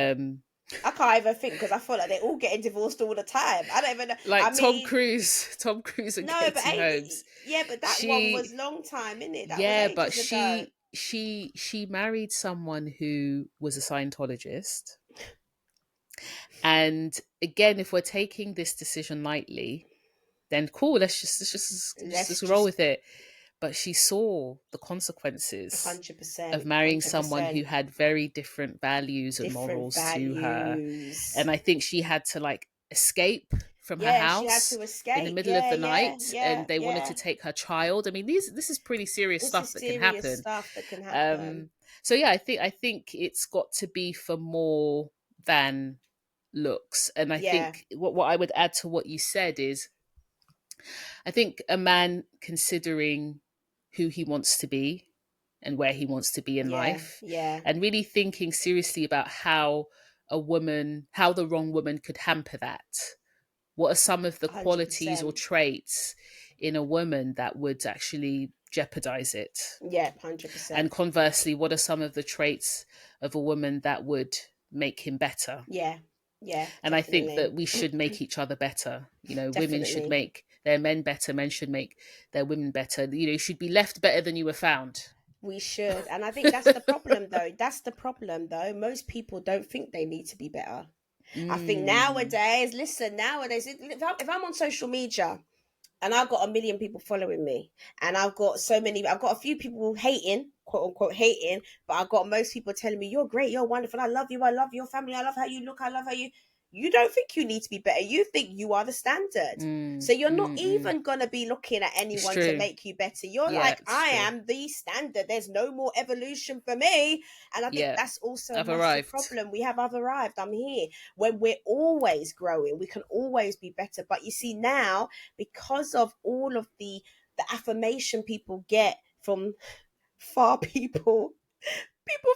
I can't even think because I feel like they're all getting divorced all the time. I don't even know. I like mean, Tom Cruise and no, but Katie Holmes. yeah, but that one was She, long time, isn't it? That was yeah, but ages ago. she married someone who was a Scientologist. And again, if we're taking this decision lightly, then cool, let's just Let's roll just with it. But she saw the consequences of 100%, marrying someone who 100% had very different values and different morals to her. values. And I think she had to like escape from her Yeah, she had house to in the escape. middle of Yeah, the yeah, night, yeah, and they wanted yeah. to take her child. I mean, this is pretty serious This stuff is that can serious happen. stuff that can Um, happen. so yeah, I think it's got to be for more than looks. And I Yeah, think what I would add to what you said is, I think a man considering who he wants to be and where he wants to be in yeah, life, yeah. and really thinking seriously about how the wrong woman could hamper that. What are some of the qualities or 100%. traits in a woman that would actually jeopardize it? Yeah, And 100%. conversely, what are some of the traits of a woman that would make him better? Yeah, yeah, And I think definitely. that we should make each other better. Women should Definitely. make their men better, men should make their women better. You should be left better than you were found. We should. And I think that's the problem, though. That's the problem, though. Most people don't think they need to be better. I think Mm, nowadays, listen, nowadays, if I'm on social media and I've got a million people following me, and I've got a few people hating, quote unquote hating, but I've got most people telling me, you're great, you're wonderful, I love you, I love your family, I love how you look, I love how you don't think you need to be better. You think you are the standard. mm, So you're not mm, mm. even going to be looking at It's anyone to true. make you better. You're Yeah, like, it's I true. am the standard. There's no more evolution for me. And I think Yeah, that's also a I've massive arrived. problem. I've arrived. I'm here. When we're always growing, we can always be better. But you see now, because of all of the affirmation people get from far people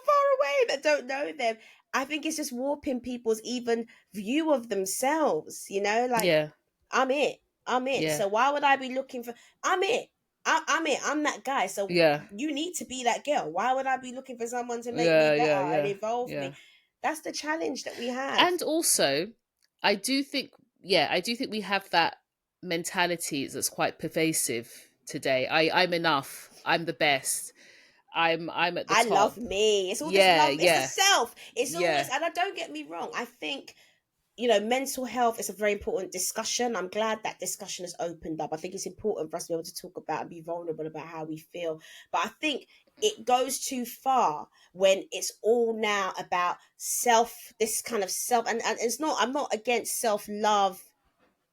far away that don't know them, I think it's just warping people's even view of themselves, like, Yeah, I'm it. I'm it. yeah, So why would I be looking for? I'm it. I'm it. I'm that guy. So yeah, you need to be that girl. Why would I be looking for someone to make me yeah, better yeah, and yeah, evolve yeah. me? That's the challenge that we have. And also, I do think, yeah, I do think we have that mentality that's quite pervasive today. I'm enough. I'm the best. I'm at the I love top. me. It's all this Yeah, love. It's the yeah, self. It's all yeah, this. And I don't get me wrong. I think mental health is a very important discussion. I'm glad that discussion has opened up. I think it's important for us to be able to talk about and be vulnerable about how we feel. But I think it goes too far when it's all now about this kind of self. And it's not, I'm not against self love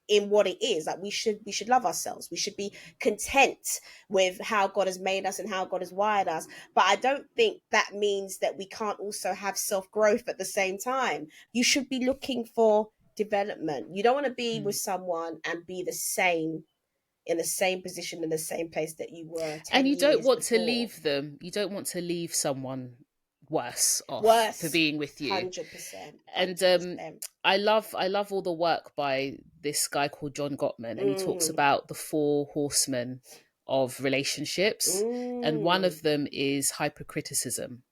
in what it is. Like, we should love ourselves. We should be content with how God has made us and how God has wired us. But I don't think that means that we can't also have self-growth at the same time. You should be looking for development. You don't want to be with mm. someone and be the same, in the same position, in the same place that you were And 10 you don't years want to before. leave them. You don't want to leave someone worse off for Worse. being with you. 100%. And 100%. I love all the work by this guy called John Gottman, and he talks Mm. about the four horsemen of relationships, and one Mm. of them is hypercriticism.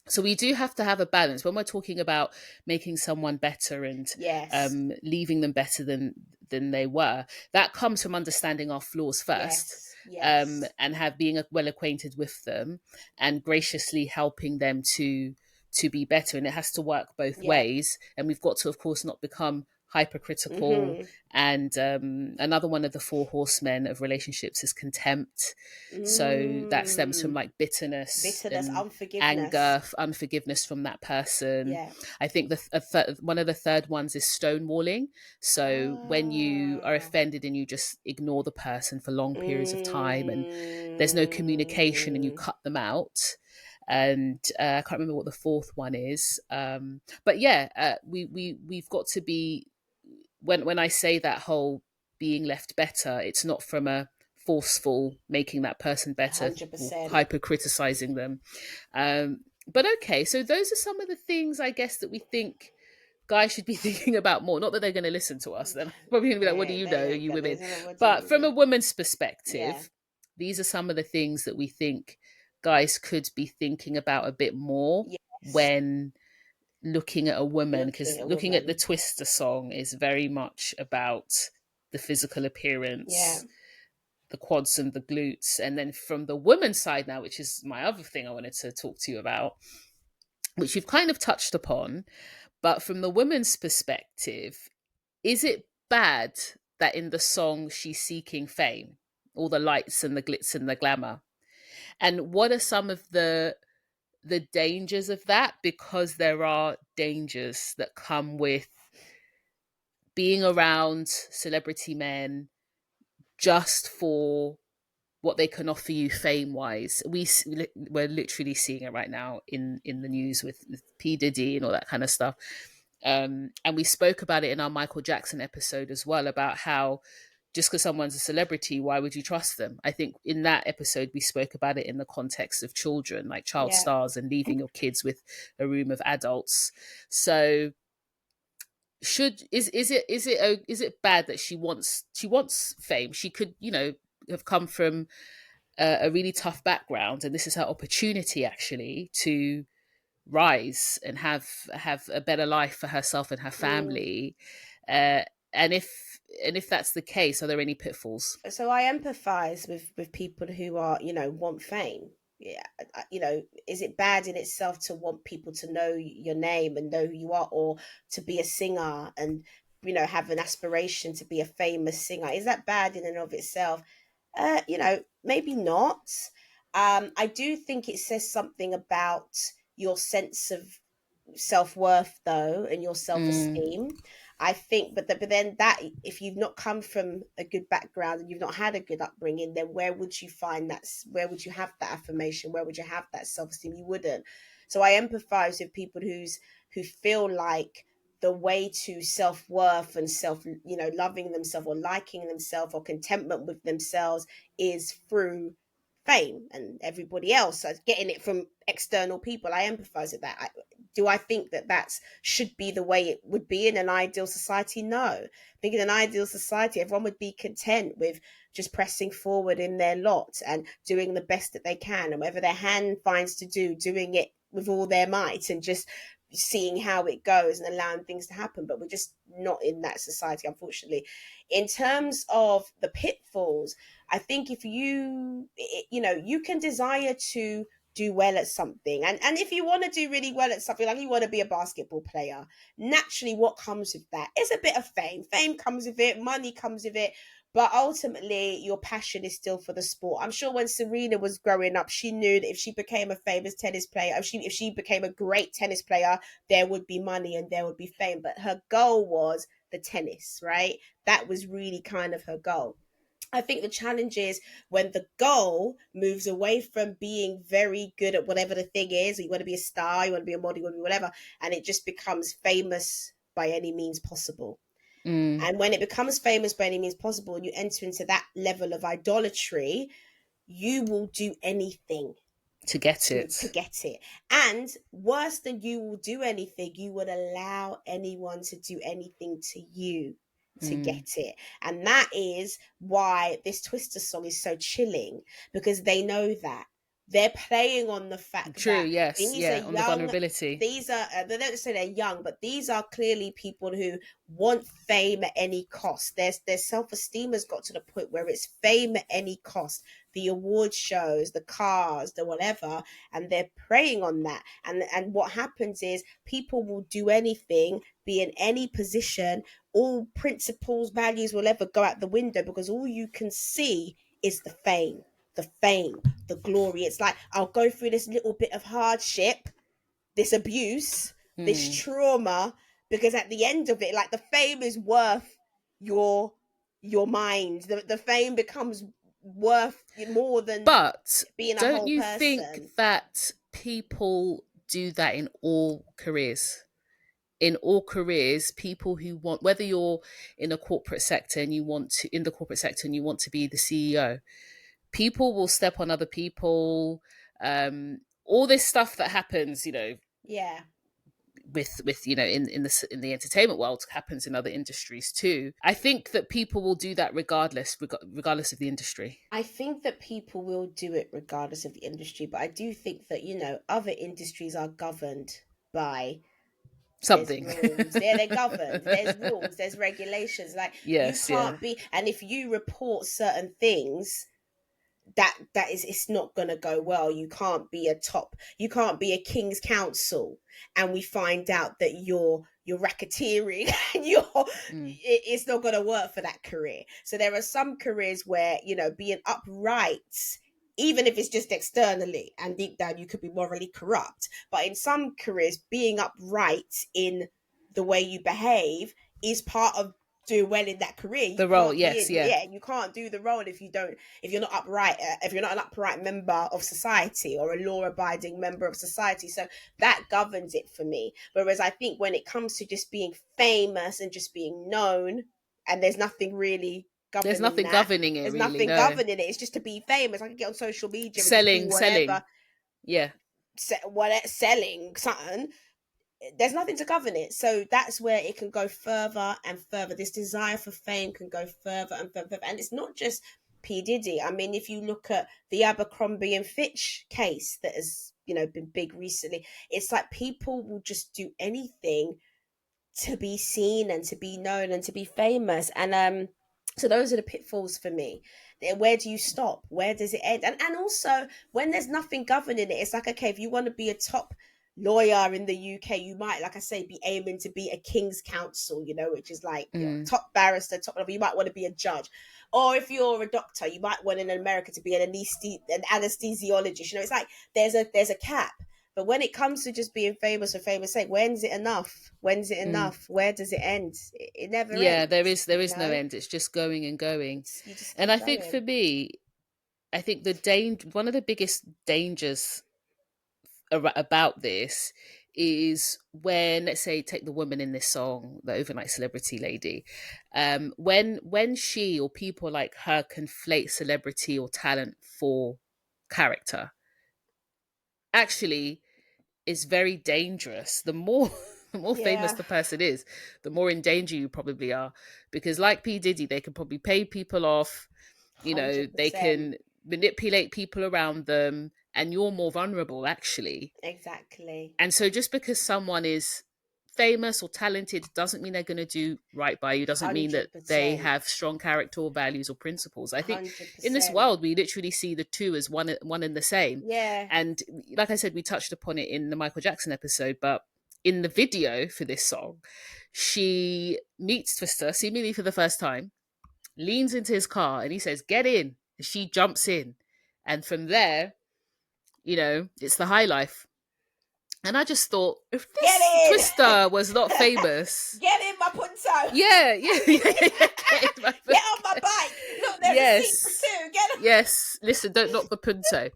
So we do have to have a balance when we're talking about making someone better and Yes. leaving them better than they were. That comes from understanding our flaws first, Yes. Yes. and have being well acquainted with them, and graciously helping them to be better. And it has to work both Yeah. ways. And we've got to, of course, not become hypercritical. Mm-hmm. And another one of the four horsemen of relationships is contempt. So that stems from Mm. like bitterness Bitterness, and unforgiveness. anger, unforgiveness from that person. Yeah. I think one of the third ones is stonewalling. So when you are Ah. offended and you just ignore the person for long periods of time, and there's no communication, and you Mm. cut them out. And I can't remember what the fourth one is, but yeah, we've got to be, when I say that whole being left better. It's not from a forceful making that person better, 100%. hyper criticizing them. But okay, so those are some of the things I guess that we think guys should be thinking about more. Not that they're going to listen to us, then probably going to be like, what do you know, They ain't you gonna, women? what do But you from a know? woman's Yeah. perspective, these are some of the things that we think guys could be thinking about a bit more Yes. when looking at a woman, Looking because at a looking at the woman. Twista song is very much about the physical Yeah. appearance, the quads and the glutes. And then from the woman's side now, which is my other thing I wanted to talk to you about, which you've kind of touched upon, but from the woman's perspective, is it bad that in the song she's seeking fame, all the lights and the glitz and the glamour? And what are some of the dangers of that? Because there are dangers that come with being around celebrity men just for what they can offer you fame wise. We're literally seeing it right now in the news with P Diddy and all that kind of stuff. And we spoke about it in our Michael Jackson episode as well, about how just because someone's a celebrity, why would you trust them? I think in that episode we spoke about it in the context of children, like child Yeah. stars and leaving your kids with a room of adults. So is it bad that she wants fame? She could, have come from a really tough background, and this is her opportunity actually to rise and have a better life for herself and her Mm. family. uh, and if that's the case, are there any pitfalls? So I empathize with people who are, want fame. Yeah, is it bad in itself to want people to know your name and know who you are, or to be a singer and have an aspiration to be a famous singer? Is that bad in and of itself? Maybe not. I do think it says something about your sense of self-worth though, and your Mm, self-esteem. I think, but then that, if you've not come from a good background and you've not had a good upbringing, then where would you find that? Where would you have that affirmation? Where would you have that self-esteem? You wouldn't. So I empathize with people who feel like the way to self-worth and loving themselves or liking themselves or contentment with themselves is through fame, and everybody else is getting it from external people. I empathize with that. Do I think that that's should be the way it would be in an ideal society? No. I think in an ideal society, everyone would be content with just pressing forward in their lot and doing the best that they can, and whatever their hand finds to do, doing it with all their might and just seeing how it goes and allowing things to happen. But we're just not in that society, unfortunately. In terms of the pitfalls, I think if you can desire to do well at something, and if you want to do really well at something, like you want to be a basketball player, naturally what comes with that is a bit of fame comes with it, money comes with it, but ultimately your passion is still for the sport. I'm sure when Serena was growing up, she knew that if she became a famous tennis player, if she became a great tennis player, there would be money and there would be fame, but her goal was the tennis, right? That was really kind of her goal. I think the challenge is when the goal moves away from being very good at whatever the thing is. You want to be a star, you want to be a model, you want to be whatever, and it just becomes famous by any means possible. mm, And when it becomes famous by any means possible and you enter into that level of idolatry, you will do anything to get to it. get it. And worse than you will do anything, you would allow anyone to do anything to you to Mm. get it. And that is why this Twista song is so chilling, because they know that. They're playing on the fact True, that yes, these are yeah, on the young, vulnerability. they don't say they're young, but these are clearly people who want fame at any cost. Their self-esteem has got to the point where it's fame at any cost. The award shows, the cars, the whatever, and they're preying on that. And what happens is people will do anything, be in any position, all principles, values will ever go out the window, because all you can see is the fame, the glory. It's like, I'll go through this little bit of hardship, this abuse, this Mm. trauma, because at the end of it, like, the fame is worth your your mind. The fame becomes worth more than But being a don't whole you think person. that people do that in all careers? in all careers, people who want, whether you're in a corporate sector and you want to, in the corporate sector and you want to be the CEO, people will step on other people. All this stuff that happens, Yeah. with in the entertainment world happens in other industries too. I think that people will do that regardless of the industry. I think that people will do it regardless of the industry, but I do think that, other industries are governed by, there's Something. rules. They're governed. There's rules, there's regulations. Like, you Yes, yeah. can't be, and if you report certain things, that is, it's not going to go well. You can't be a king's counsel and we find out that you're racketeering and it's not going to work for that career. So there are some careers where, being upright, even if it's just externally and deep down you could be morally corrupt, but in some careers being upright in the way you behave is part of do well in that career. You the role, can't yes, yeah. you can't do the role if you're not upright, if you're not an upright member of society or a law-abiding member of society. So that governs it for me. Whereas I think when it comes to just being famous and just being known, and there's nothing really governing there's nothing that. governing it. There's really, nothing no. governing it. It's just to be famous. I can get on social media selling, and just do whatever. Yeah. Selling something. There's nothing to govern it. So that's where it can go further and further. This desire for fame can go further and further. And it's not just P. Diddy. I mean, if you look at the Abercrombie and Fitch case that has, been big recently, it's like people will just do anything to be seen and to be known and to be famous. And so those are the pitfalls for me. Where do you stop? Where does it end? And also, when there's nothing governing it, it's like, okay, if you want to be a top lawyer in the UK, you might, like I say, be aiming to be a King's Counsel, which is like top barrister, top level. You might want to be a judge. Or if you're a doctor, you might want in America to be an anesthesiologist. It's like there's a cap. But when it comes to just being famous for famous sake, when's it enough? When's it enough? Where does it end? It never ends. Yeah, there is no end. It's just going and going. And I think for me, I think one of the biggest dangers about this is when, let's say, take the woman in this song, the overnight celebrity lady, when she or people like her conflate celebrity or talent for character, actually is very dangerous. The more famous the person is, the more in danger you probably are, because like P. Diddy, they can probably pay people off, 100%. They can manipulate people around them, and you're more vulnerable, actually. Exactly. And so just because someone is famous or talented doesn't mean they're going to do right by you, doesn't mean that 100%. they have strong character or values or principles. I think 100%. in this world we literally see the two as one and the same. Yeah. And like I said, we touched upon it in the Michael Jackson episode, but in the video for this song, she meets Twista seemingly for the first time, leans into his car and he says, "Get in." She jumps in, and from there, it's the high life. And I just thought, if this Twista was not famous... Get in my punto! Yeah. Get on my bike! Look, there's a seat for two! Get on! Yes, listen, don't knock the punto.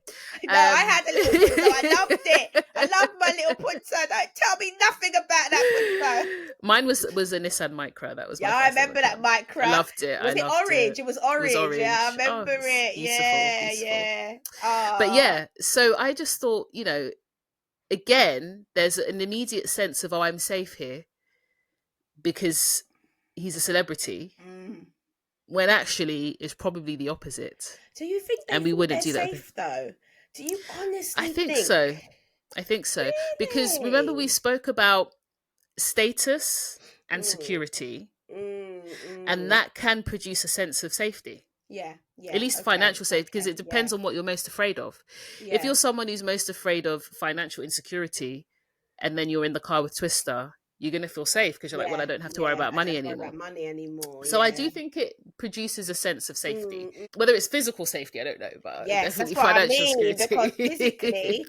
No, I had a little punto. I loved it. I loved my little punto. Don't tell me nothing about that punto. Mine was a Nissan Micra. That was my I remember that Micra. I loved it. Was it orange? It was orange. Yeah, I remember it. Beautiful. Yeah. But yeah, so I just thought, again, there's an immediate sense of, I'm safe here because he's a celebrity, when actually it's probably the opposite. Do you think we wouldn't do that safe, though? Do you honestly think? I think so. Really? Because remember we spoke about status and security, and that can produce a sense of safety. Yeah. At least financial safety, because it depends on what you're most afraid of. Yeah. If you're someone who's most afraid of financial insecurity, and then you're in the car with Twista, you're going to feel safe because you're like, well, I don't have to worry about money anymore. So I do think it produces a sense of safety. Whether it's physical safety, I don't know, but definitely financial security. Because physically,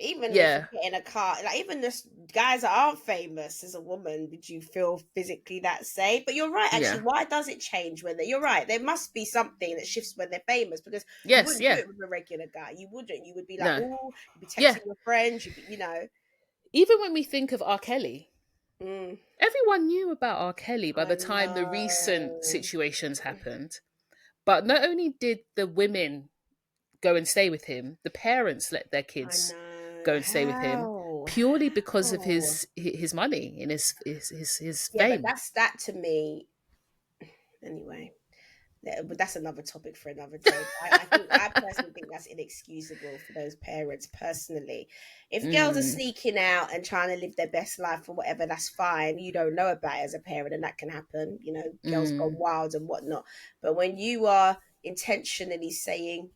even if you get in a car, like even the guys that aren't famous, as a woman, would you feel physically that safe? But you're right, actually. Why does it change when you're right? There must be something that shifts when they're famous, because you wouldn't do it with a regular guy. You wouldn't. You would be like, you'd be texting your friends, even when we think of R. Kelly, Everyone knew about R. Kelly by I the time the recent know. situations happened. But not only did the women go and stay with him, the parents let their I kids know. go and stay with him purely because of How? his money and his Yeah, but fame. that to me anyway. Yeah, but that's another topic for another day. I personally think that's inexcusable for those parents. Personally, if girls are Mm, sneaking out and trying to live their best life or whatever, that's fine. You don't know about it as a parent, and that can happen. You know, girls gone mm, wild and whatnot. But when you are intentionally saying,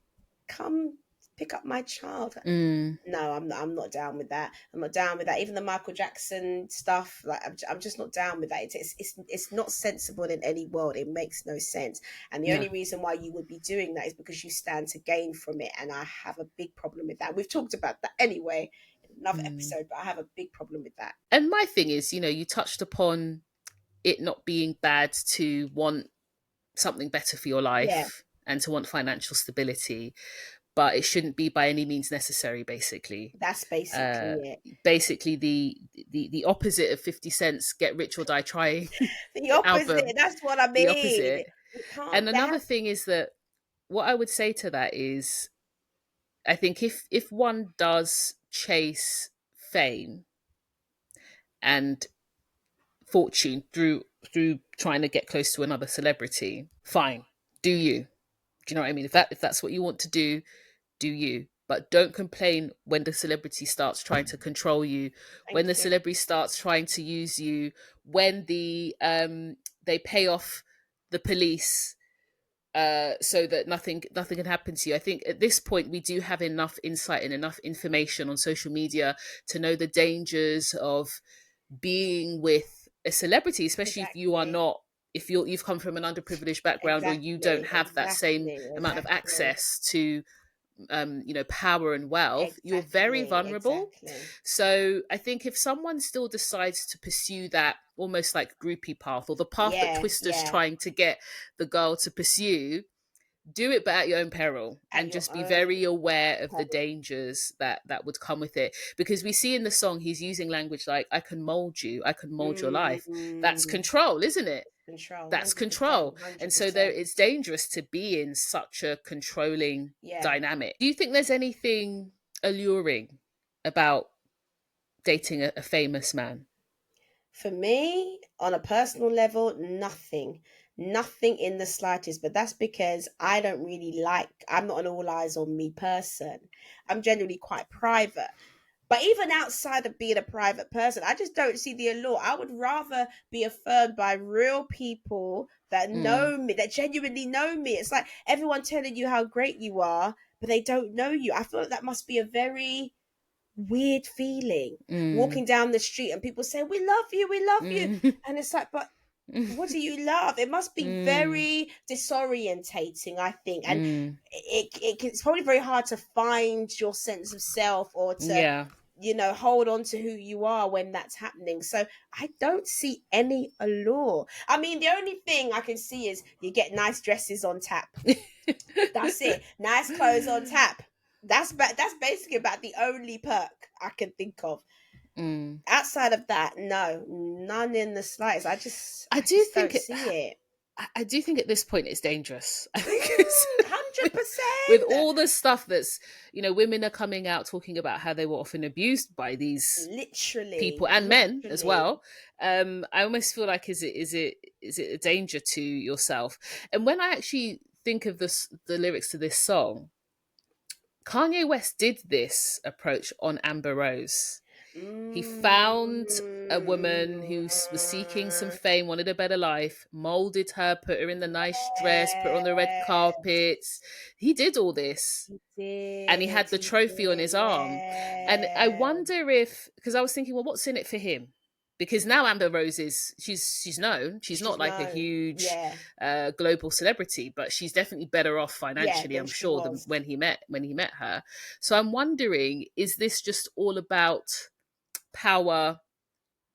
"Come pick up my child," mm, no, I'm not down with that. I'm not down with that. Even the Michael Jackson stuff, like I'm just not down with that. It's not sensible in any world. It makes no sense. And the no. only reason why you would be doing that is because you stand to gain from it. And I have a big problem with that. We've talked about that anyway, in another Mm. episode, but I have a big problem with that. And my thing is, you touched upon it not being bad to want something better for your Yeah, life and to want financial stability, but it shouldn't be by any means necessary. Basically, that's uh, basically it. basically the opposite of 50 Cent's "Get Rich or Die Trying" The opposite. album. That's what I The mean. opposite. It can't. And another thing is that what I would say to that is, I think if one does chase fame and fortune through trying to get close to another celebrity, fine, do you? Do you know what I mean? If that's what you want to do you? But don't complain when the celebrity starts trying to control you, when the Thank you. celebrity starts trying to use you, when they pay off the police so that nothing can happen to you. I think at this point we do have enough insight and enough information on social media to know the dangers of being with a celebrity, especially if you are Exactly. not, if you've come from an underprivileged background, or you don't Exactly. have that same Exactly. amount of Exactly. access to power and wealth, you're very Exactly, vulnerable. exactly. So I think if someone still decides to pursue that almost like groupie path, or the path that Yeah, Twista's yeah. trying to get the girl to pursue, do it but at your own peril, At and your just be own very aware of the peril. dangers that would come with it, because we see in the song he's using language like, I can mold you, I can mold your life. That's Mm, control, isn't it? control, That's 100%, control. And so there, 100%. it's dangerous to be in such a controlling Yeah. dynamic. Do you think there's anything alluring about dating a famous man? For me, on a personal level, nothing. Nothing in the slightest. But that's because I'm not an all eyes on me person. I'm generally quite private. But even outside of being a private person, I just don't see the allure. I would rather be affirmed by real people that Mm, know me, that genuinely know me. It's like everyone telling you how great you are, but they don't know you. I feel like that must be a very weird feeling. mm, Walking down the street and people say, "We love you, we love you." mm, And it's like, but what do you love? It must be mm, very disorientating, I think. And mm. it's probably very hard to find your sense of self, or to Yeah. hold on to who you are when that's happening. So I don't see any allure. I mean, the only thing I can see is you get nice dresses on tap. That's it. Nice clothes on tap. That's basically about the only perk I can think of. Mm. Outside of that, no, none in the slightest. I just I I do just think don't it. see it. I do think at this point it's dangerous. I think Hundred with percent. all the stuff that's, women are coming out talking about how they were often abused by these Literally, people, and men as literally. well. I almost feel like, is it a danger to yourself? And when I actually think of the lyrics to this song, Kanye West did this approach on Amber Rose. He found a woman who was seeking some Mm, fame, wanted a better life, molded her, put her in the nice dress, put her on the red yeah, carpets. He did all this, and he had the he trophy on did, his arm. And I yeah. wonder if, because I was thinking, well, what's in it for him? Because now Amber Rose she's known. She's She's not like a known, huge yeah, global celebrity, but she's definitely better off yeah, financially, than I'm she sure, than was. when he met her. So I'm wondering, is this just all about power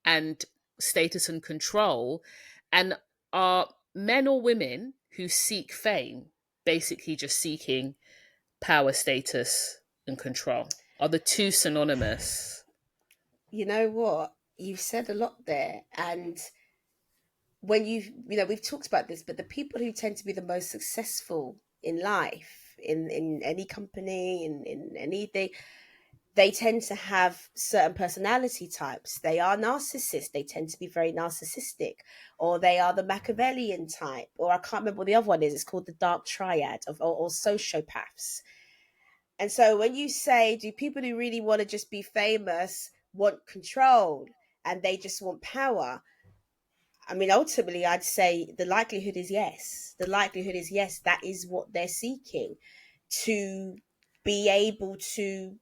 and status and control? And are men or women who seek fame basically just seeking power, status, and control? Are the two synonymous? You know what? You've said a lot there. And when we've talked about this, but the people who tend to be the most successful in life, in any company, in anything, they tend to have certain personality types. They are narcissists. They tend to be very narcissistic, or they are the Machiavellian type, or I can't remember what the other one is. It's called the dark triad or sociopaths. And so when you say, do people who really want to just be famous want control and they just want power? I mean, ultimately, I'd say the likelihood is yes. The likelihood is yes, that is what they're seeking, to be able to,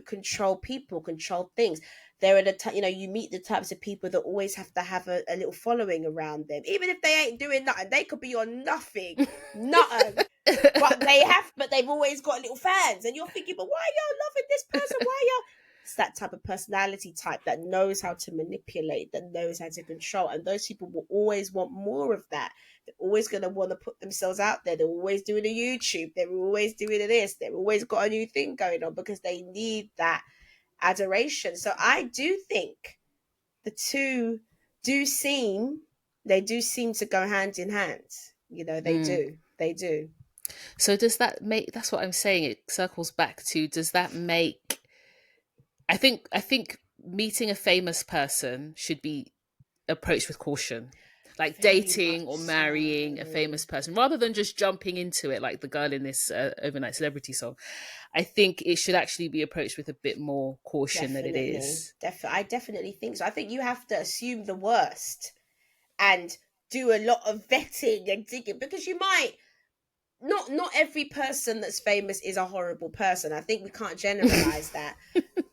control people, control things. There are you meet the types of people that always have to have a little following around them. Even if they ain't doing nothing, they could be on nothing, nothing. But they've always got little fans. And you're thinking, but why are y'all loving this person? Why are y'all? It's that type of personality type that knows how to manipulate, that knows how to control. And those people will always want more of that. They're always going to want to put themselves out there. They're always doing a YouTube. They're always doing this. They've always got a new thing going on because they need that adoration. So I do think the two they do seem to go hand in hand. They do. So does that make, that's what I'm saying, it circles back to, does that make, I think meeting a famous person should be approached with caution. Like Very dating or marrying a famous person, rather than just jumping into it like the girl in this overnight celebrity song. I think it should actually be approached with a bit more caution than it is. I definitely think so. I think you have to assume the worst and do a lot of vetting and digging, because you might not every person that's famous is a horrible person. I think we can't generalize that.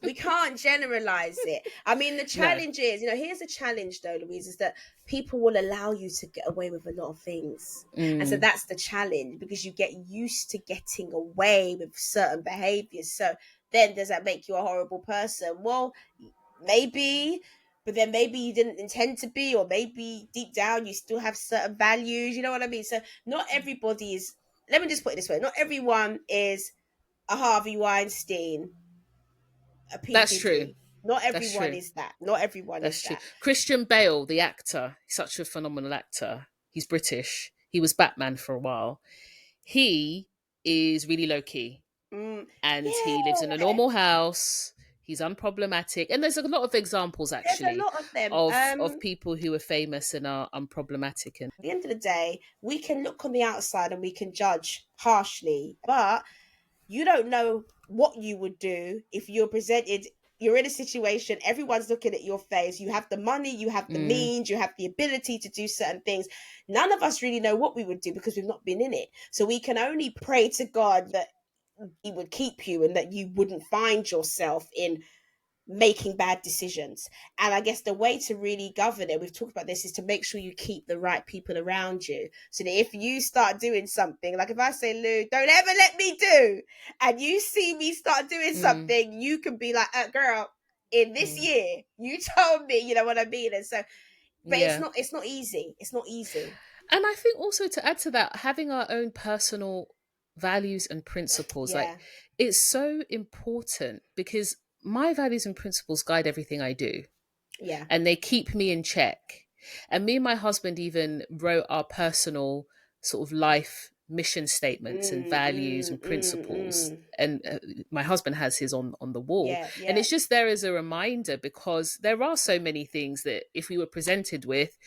We can't generalize it. I mean, the challenge is, here's the challenge though, Louise, is that people will allow you to get away with a lot of things. And so that's the challenge, because you get used to getting away with certain behaviors. So then does that make you a horrible person? Well, maybe, but then maybe you didn't intend to be, or maybe deep down you still have certain values. You know what I mean? So not everybody is, let me just put it this way, not everyone is a Harvey Weinstein, a P. That's Diddy. true. Not everyone is that. Not everyone That's is true. that. Christian Bale, the actor, he's such a phenomenal actor. He's British. He was Batman for a while. He is really low key. And he lives in a normal house. He's unproblematic. And there's a lot of examples, actually, there's a lot of them of people who are famous and are unproblematic. And at the end of the day, we can look on the outside and we can judge harshly, but you don't know what you would do if you're in a situation, everyone's looking at your face, you have the money, you have the means, you have the ability to do certain things. None of us really know what we would do because we've not been in it. So we can only pray to God that he would keep you and that you wouldn't find yourself in making bad decisions. And I guess the way to really govern it, we've talked about this, is to make sure you keep the right people around you, so that if you start doing something, like if I say, Lou, don't ever let me do, and you see me start doing something, you can be like, girl, in this year you told me, you know what I mean? And so, but it's not easy. And I think also, to add to that, having our own personal values and principles, like, it's so important, because my values and principles guide everything I do. Yeah. And they keep me in check. And me and my husband even wrote our personal sort of life mission statements and values and principles. And my husband has his on the wall. And it's just there as a reminder, because there are so many things that if we were presented with,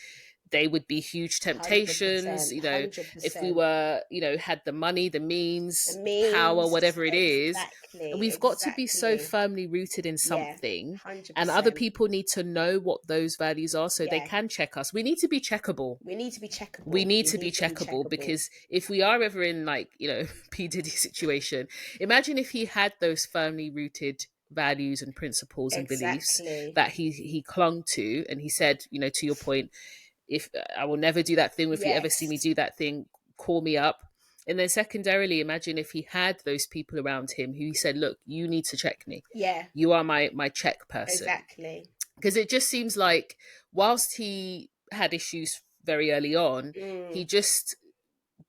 they would be huge temptations. 100%. If we were, had the money, the means, power, whatever it is. And we've got to be so firmly rooted in something. 100%. And other people need to know what those values are, so they can check us. We need to be checkable. Because if we are ever in, like, P. Diddy situation, imagine if he had those firmly rooted values and principles and beliefs that he clung to, and he said, to your point, if I will never do that thing, if you ever see me do that thing, call me up. And then secondarily, imagine if he had those people around him who he said, look, you need to check me. You are my check person. Exactly. Because it just seems like whilst he had issues very early on, he just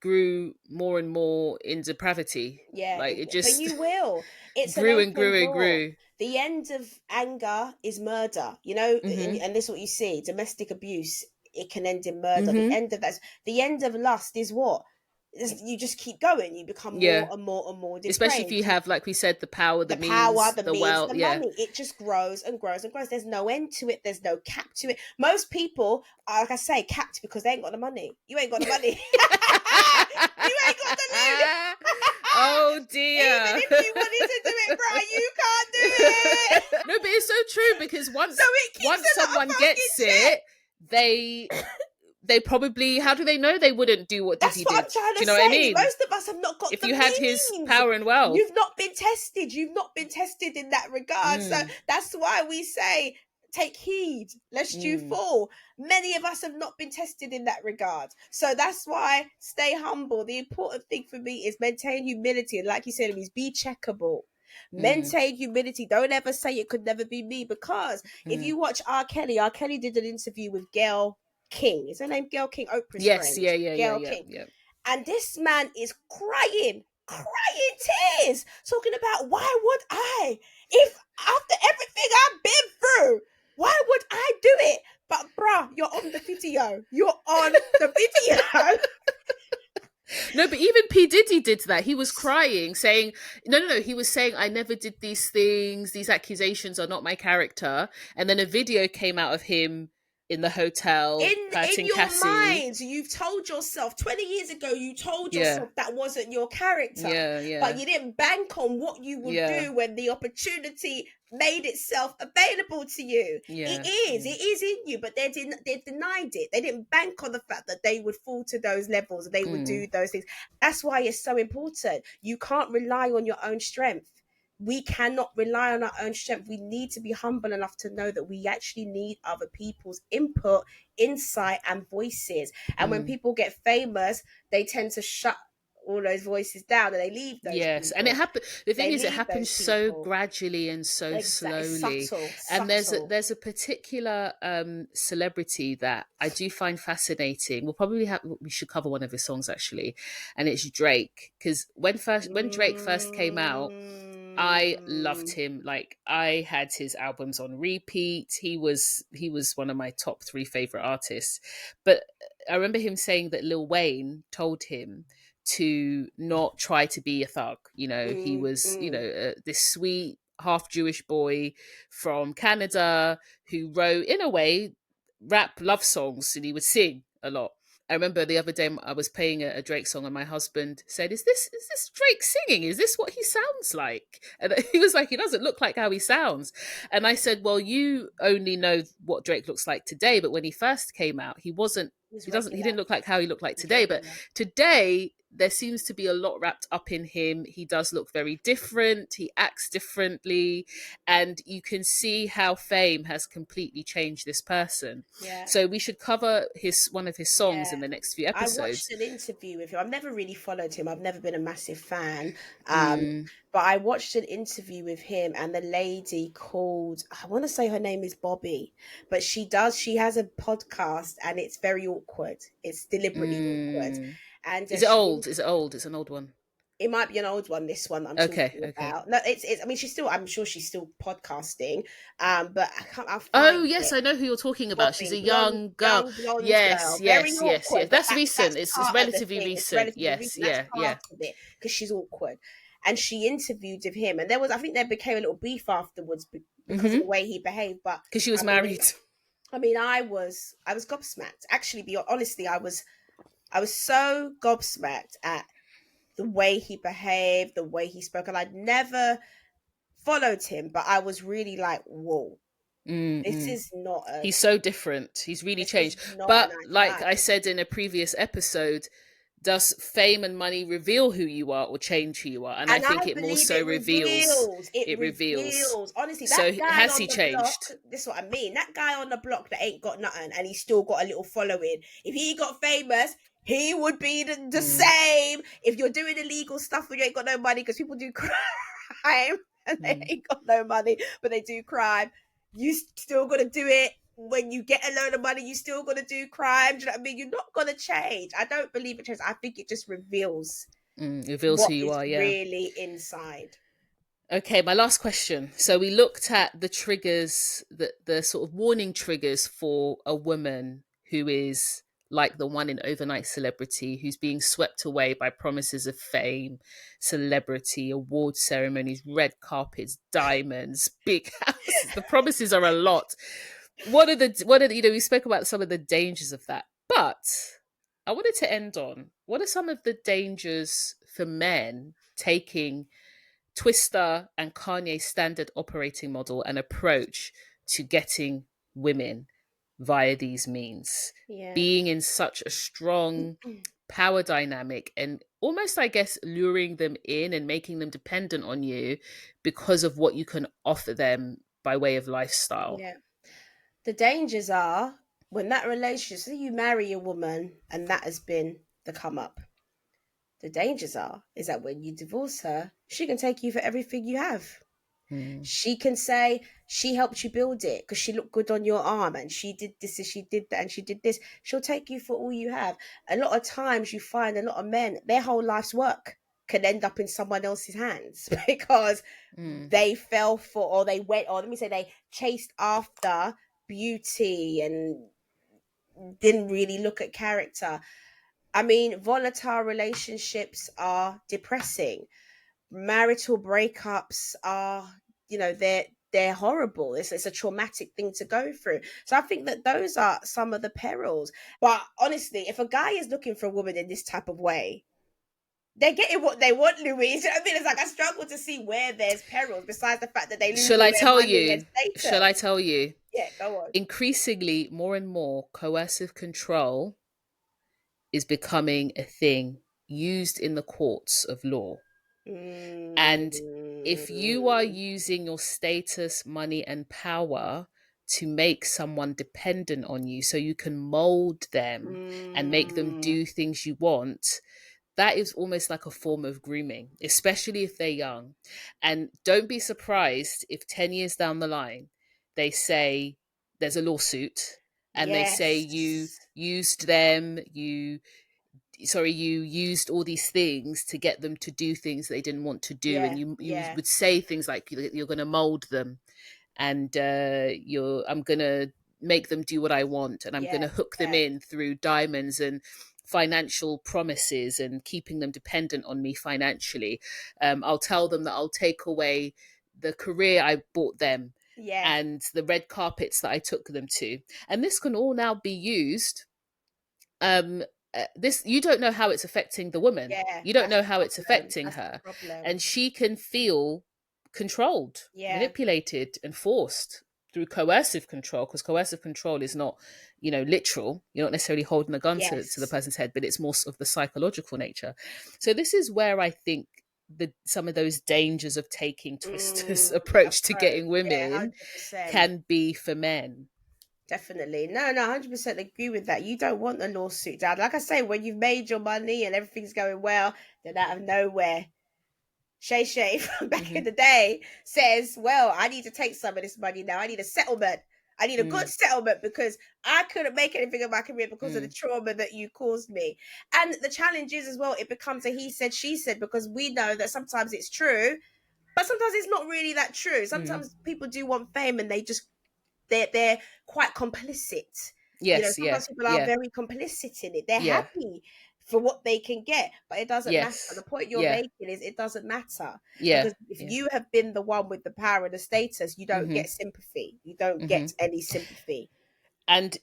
grew more and more in depravity. Yeah, Like it but just you will. It's an grew and open grew and door. grew. The end of anger is murder, you know, Mm-hmm. and this is what you see. Domestic abuse, it can end in murder. Mm-hmm. The end of lust is what? You just keep going. You become Yeah. more and more and more Especially if depraved. you have, like we said, the power, The power, the the means, wealth. the Yeah. money. It just grows and grows and grows. There's no end to it. There's no cap to it. Most people are, like I say, capped because they ain't got the money. You ain't got the money. You ain't got the loot. Oh dear. Even if you wanted to do it, bro, you can't do it. No, but it's so true, because once So someone gets it, they probably, how do they know they wouldn't do what That's Diddy what did? I'm trying Do to you know what I say. mean? Most of us have not got If the you had his means. power and wealth. You've not been tested. You've not been tested in that regard. So that's why we say, take heed, lest you fall. Many of us have not been tested in that regard. So that's why stay humble. The important thing for me is maintain humility. And like you said, it means be checkable. Maintain humility. Don't ever say it could never be me, because if you watch R. Kelly did an interview with Gayle King. Is her name Gayle King? Oprah's friend. Gayle King. Yeah. And this man is crying tears, talking about, why would I, if after everything I've been through, why would I do it? But bruh, you're on the video. No, but even P. Diddy did that. He was crying, saying, no. He was saying, I never did these things. These accusations are not my character. And then a video came out of him in the hotel, in your Cassie. mind, you've told yourself 20 years ago, you told yourself that wasn't your character. Yeah. But you didn't bank on what you would do when the opportunity made itself available to you. It is in you, but they denied it. They didn't bank on the fact that they would fall to those levels, they would do those things. That's why it's so important. You can't rely on your own strength. We cannot rely on our own strength. We need to be humble enough to know that we actually need other people's input, insight, and voices. And when people get famous, they tend to shut all those voices down, and they leave those people. And it happened. The thing is, it happens so gradually and so slowly. Subtle. And there's a particular celebrity that I do find fascinating. We should cover one of his songs actually, and it's Drake. Because when Drake first came out, I loved him. Like, I had his albums on repeat. He was one of my top 3 favorite artists. But I remember him saying that Lil Wayne told him to not try to be a thug. He was, this sweet half Jewish boy from Canada who wrote, in a way, rap love songs, and he would sing a lot. I remember the other day I was playing a Drake song, and my husband said, is this Drake singing? Is this what he sounds like? And he was like, he doesn't look like how he sounds. And I said, well, you only know what Drake looks like today, but when he first came out, he didn't look like how he looked like today. But today, there seems to be a lot wrapped up in him. He does look very different. He acts differently. And you can see how fame has completely changed this person. Yeah. So we should cover one of his songs in the next few episodes. I watched an interview with him. I've never really followed him. I've never been a massive fan. But I watched an interview with him, and the lady called, I want to say her name is Bobby, but she has a podcast, and it's very awkward. It's deliberately awkward. And is it old? Is it old? It's an old one. It might be an old one, this one I'm talking about. No, it's I mean, I'm sure she's still podcasting. But yes, I know who you're talking about. She's a young girl. Yes. That's recent. It's relatively recent. Yes. Because she's awkward. And she interviewed with him, and I think there became a little beef afterwards because of the way he behaved. But because she was married. I was gobsmacked. Actually, honestly, I was so gobsmacked at the way he behaved, the way he spoke. And I'd never followed him, but I was really like, whoa, this is not he's so different. He's really changed. But like I said in a previous episode, does fame and money reveal who you are or change who you are? And I think it more so reveals. It reveals. Honestly, so has he changed? Block, this is what I mean. That guy on the block that ain't got nothing, and he's still got a little following. If he got famous, he would be the same. If you're doing illegal stuff and you ain't got no money, because people do crime and they ain't got no money, but they do crime, you still got to do it when you get a load of money, you still gonna do crime. Do you know what I mean? You're not gonna change. I don't believe it changes. I think it just reveals Reveals what who you is are. Yeah. really inside. Okay, my last question. So we looked at the triggers, the sort of warning triggers for a woman who is like the one in Overnight Celebrity, who's being swept away by promises of fame, celebrity, award ceremonies, red carpets, diamonds, big houses. The promises are a lot. We spoke about some of the dangers of that, but I wanted to end on, what are some of the dangers for men taking Twista and Kanye's standard operating model and approach to getting women via these means? Yeah. Being in such a strong power dynamic and almost, I guess, luring them in and making them dependent on you because of what you can offer them by way of lifestyle. Yeah. The dangers are when that relationship, so you marry a woman and that has been the come up. The dangers are is that when you divorce her, she can take you for everything you have. Mm. She can say she helped you build it because she looked good on your arm and she did this and she did that and she did this. She'll take you for all you have. A lot of times you find a lot of men, their whole life's work can end up in someone else's hands because Mm. they fell for, or they went, or let me say they chased after beauty and didn't really look at character. I mean, volatile relationships are depressing. Marital breakups are, they're horrible. It's a traumatic thing to go through. So I think that those are some of the perils. But honestly, if a guy is looking for a woman in this type of way, they're getting what they want, Louise. You know what I mean? It's like I struggle to see where there's perils besides the fact that they lose Shall all I their tell money and you? Shall I status. tell you? Yeah, go on. Increasingly, more and more coercive control is becoming a thing used in the courts of law. And if you are Mm, using your status, money, and power to make someone dependent on you so you can mold them and make them mm, do things you want, that is almost like a form of grooming, especially if they're young. And don't be surprised if 10 years down the line, they say there's a lawsuit and they say you yes. used them, you used all these things to get them to do things they didn't want to do, and Yeah, you yeah, would say things like you're going to mold them, and I'm going to make them do what I want, and I'm going yeah, to hook them yeah, in through diamonds and financial promises and keeping them dependent on me financially. I'll tell them that I'll take away the career I bought them yeah, and the red carpets that I took them to, and this can all now be used. um this, you don't know how it's affecting the woman, yeah. you don't That's know the how it's problem. affecting That's the her, problem. and she can feel controlled, Yeah, manipulated, and forced through coercive control, because coercive control is not, literal. You're not necessarily holding a gun to the yes. person's head, but it's more of the psychological nature. So this is where I think some of those dangers of taking Twister's approach to Approach. getting Yeah, women 100%. can be for men. Definitely. No, no, 100% agree with that. You don't want a lawsuit, Dad. Like I say, when you've made your money and everything's going well, then out of nowhere, Shay Shay from back in Hmm. the day says, well, I need to take some of this money now. I need a settlement. I need a good Mm, settlement because I couldn't make anything of my career because of the mm, trauma that you caused me. And the challenge is as well, it becomes a he said, she said, because we know that sometimes it's true, but sometimes it's not really that true. mm. Sometimes people do want fame and they're quite complicit. Yes, yeah, Sometimes people are yeah, very complicit in it. They're yeah. happy for what they can get, but it doesn't matter. The Yes. point you're Yeah. making is it doesn't matter Yeah. because if Yeah. you have been the one with the power and the status, you don't Mhm. get sympathy. You don't Mhm. get any sympathy. And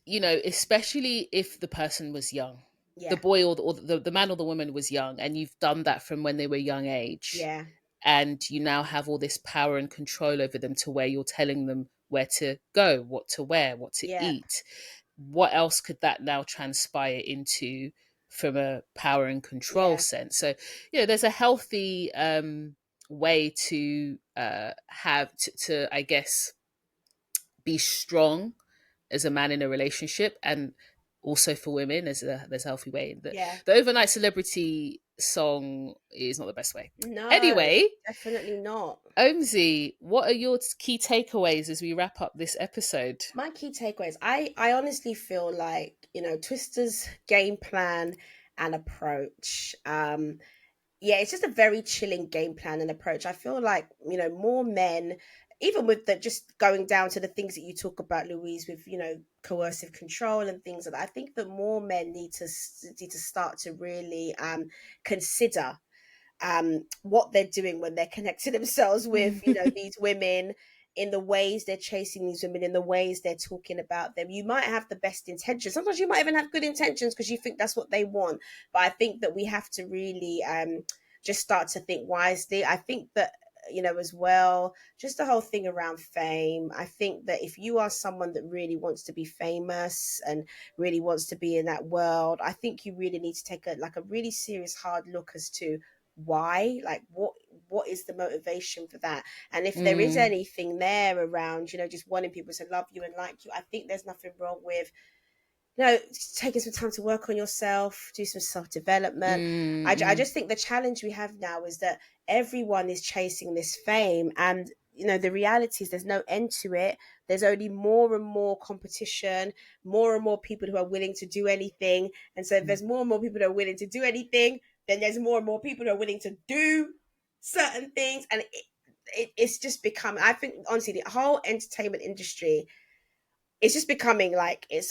especially if the person was young, the Yeah, boy or the man or the woman was young, and you've done that from when they were young age, yeah, and you now have all this power and control over them to where you're telling them where to go, what to wear, what to yeah, eat. What else could that now transpire into from a power and control yeah, sense? So, there's a healthy way to have to, I guess, be strong as a man in a relationship, and also for women. There's a healthy way. Yeah. The overnight celebrity song is not the best way. No, Anyway, definitely not. Omzi, what are your key takeaways as we wrap up this episode? My key takeaways. I honestly feel like, Twista's game plan and approach. Yeah, it's just a very chilling game plan and approach. I feel like, more men, even with the just going down to the things that you talk about, Louise, with, coercive control and things like that. I think that more men need to start to really consider what they're doing when they're connecting themselves with these women, in the ways they're chasing these women, in the ways they're talking about them. You might have the best intentions, sometimes you might even have good intentions because you think that's what they want, but I think that we have to really just start to think wisely. I think that, as well, just the whole thing around fame. I think that if you are someone that really wants to be famous and really wants to be in that world, I think you really need to take a really serious hard look as to why, like what is the motivation for that. And if there is anything there around, just wanting people to love you and like you, I think there's nothing wrong with taking some time to work on yourself, do some self-development. I just think the challenge we have now is that everyone is chasing this fame, and the reality is there's no end to it. There's only more and more competition, more and more people who are willing to do anything. And so if there's more and more people who are willing to do anything, then there's more and more people who are willing to do certain things. And it's just become, I think, honestly, the whole entertainment industry, it's just becoming like a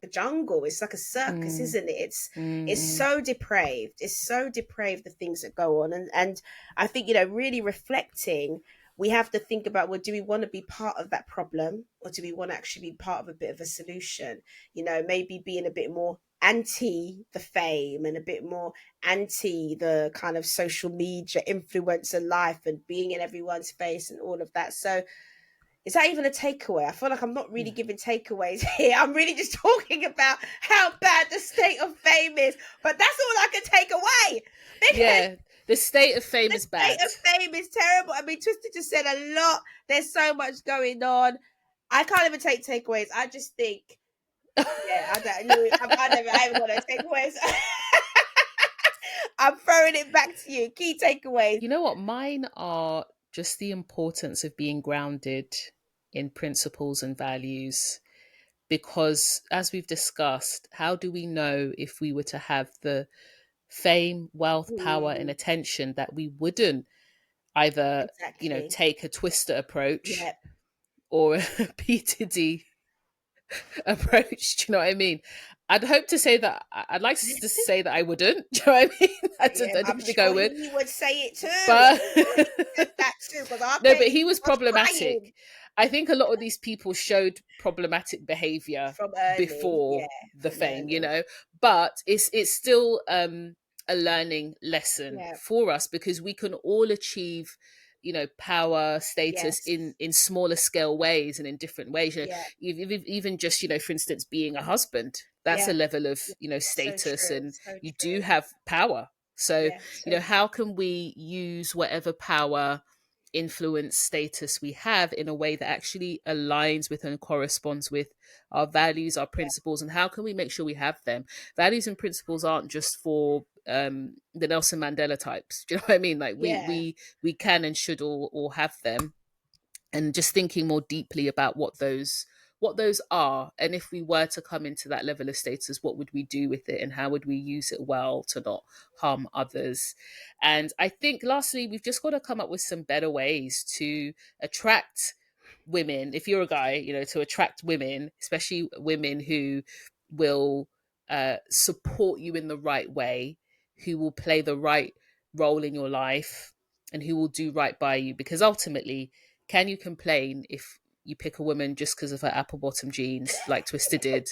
jungle. It's like a circus, isn't it? It's so depraved. It's so depraved, the things that go on. And I think, really reflecting, we have to think about, well, do we want to be part of that problem, or do we want to actually be part of a bit of a solution? Maybe being a bit more anti the fame and a bit more anti the kind of social media influencer life and being in everyone's face and all of that. So is that even a takeaway? I feel like I'm not really giving takeaways here. I'm really just talking about how bad the state of fame is. But that's all I can take away. Yeah, the state of fame is bad. The state of fame is terrible. I mean, Twista just said a lot. There's so much going on. I can't even take takeaways. I just think, yeah, I don't know. I haven't got no takeaways. I'm throwing it back to you. Key takeaways. You know what? Mine are just the importance of being grounded in principles and values. Because, as we've discussed, how do we know if we were to have the fame, wealth, power, and attention that we wouldn't either, take a Twista approach or a P. Diddy approach? Do you know what I mean? I'd hope to say that. I'd like to say that I wouldn't. Do you know what I mean? I don't think I would. He would say it too. But that too, no, but he was problematic. Crying. I think a lot of these people showed problematic behavior before the fame, but it's still a learning lesson for us, because we can all achieve, power, status in smaller scale ways and in different ways. Even just, for instance, being a husband, that's a level of, status, so and you do have power. So, how can we use whatever power, influence, status we have in a way that actually aligns with and corresponds with our values, our principles, and how can we make sure we have them? Values and principles aren't just for the Nelson Mandela types. Do you know what I mean? Like we can and should all have them, and just thinking more deeply about what those are, and if we were to come into that level of status, what would we do with it, and how would we use it well to not harm others? And I think lastly, we've just got to come up with some better ways to attract women. If you're a guy, to attract women, especially women who will support you in the right way, who will play the right role in your life, and who will do right by you. Because ultimately, can you complain if you pick a woman just because of her apple bottom jeans, like Twista did,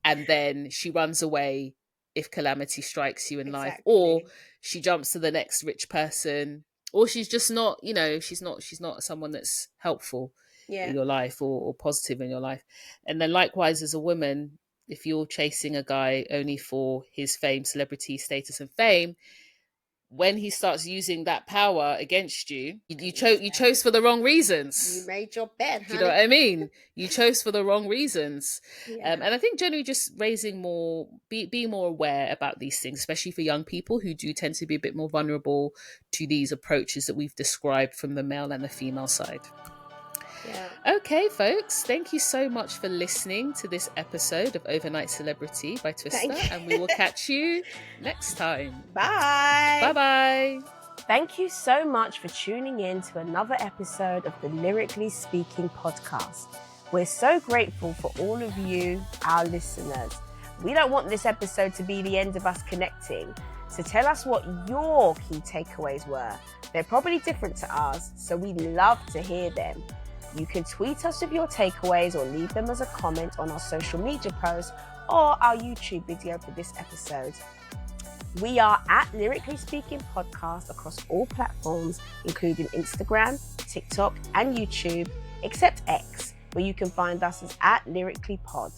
and then she runs away if calamity strikes you in life, or she jumps to the next rich person, or she's just not, she's not someone that's helpful in your life, or positive in your life. And then likewise, as a woman, if you're chasing a guy only for his fame, celebrity status and fame, when he starts using that power against you, you chose for the wrong reasons. You made your bed, honey. Do you know what I mean? You chose for the wrong reasons. Yeah. And I think generally just raising more, being more aware about these things, especially for young people who do tend to be a bit more vulnerable to these approaches that we've described from the male and the female side. Yeah. Okay, folks, thank you so much for listening to this episode of Overnight Celebrity by Twista, and we will catch you next time. Bye. Bye-bye. Thank you so much for tuning in to another episode of the Lyrically Speaking podcast. We're so grateful for all of you, our listeners. We don't want this episode to be the end of us connecting, so tell us what your key takeaways were. They're probably different to ours, so we'd love to hear them. You can tweet us with your takeaways or leave them as a comment on our social media post or our YouTube video for this episode. We are at Lyrically Speaking Podcast across all platforms, including Instagram, TikTok, and YouTube, except X, where you can find us as at Lyrically Pod.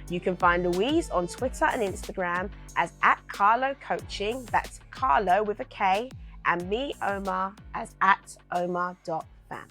You can find Louise on Twitter and Instagram as at Carlo Coaching, that's Carlo with a K, and me, Omar, as at Omar.fam.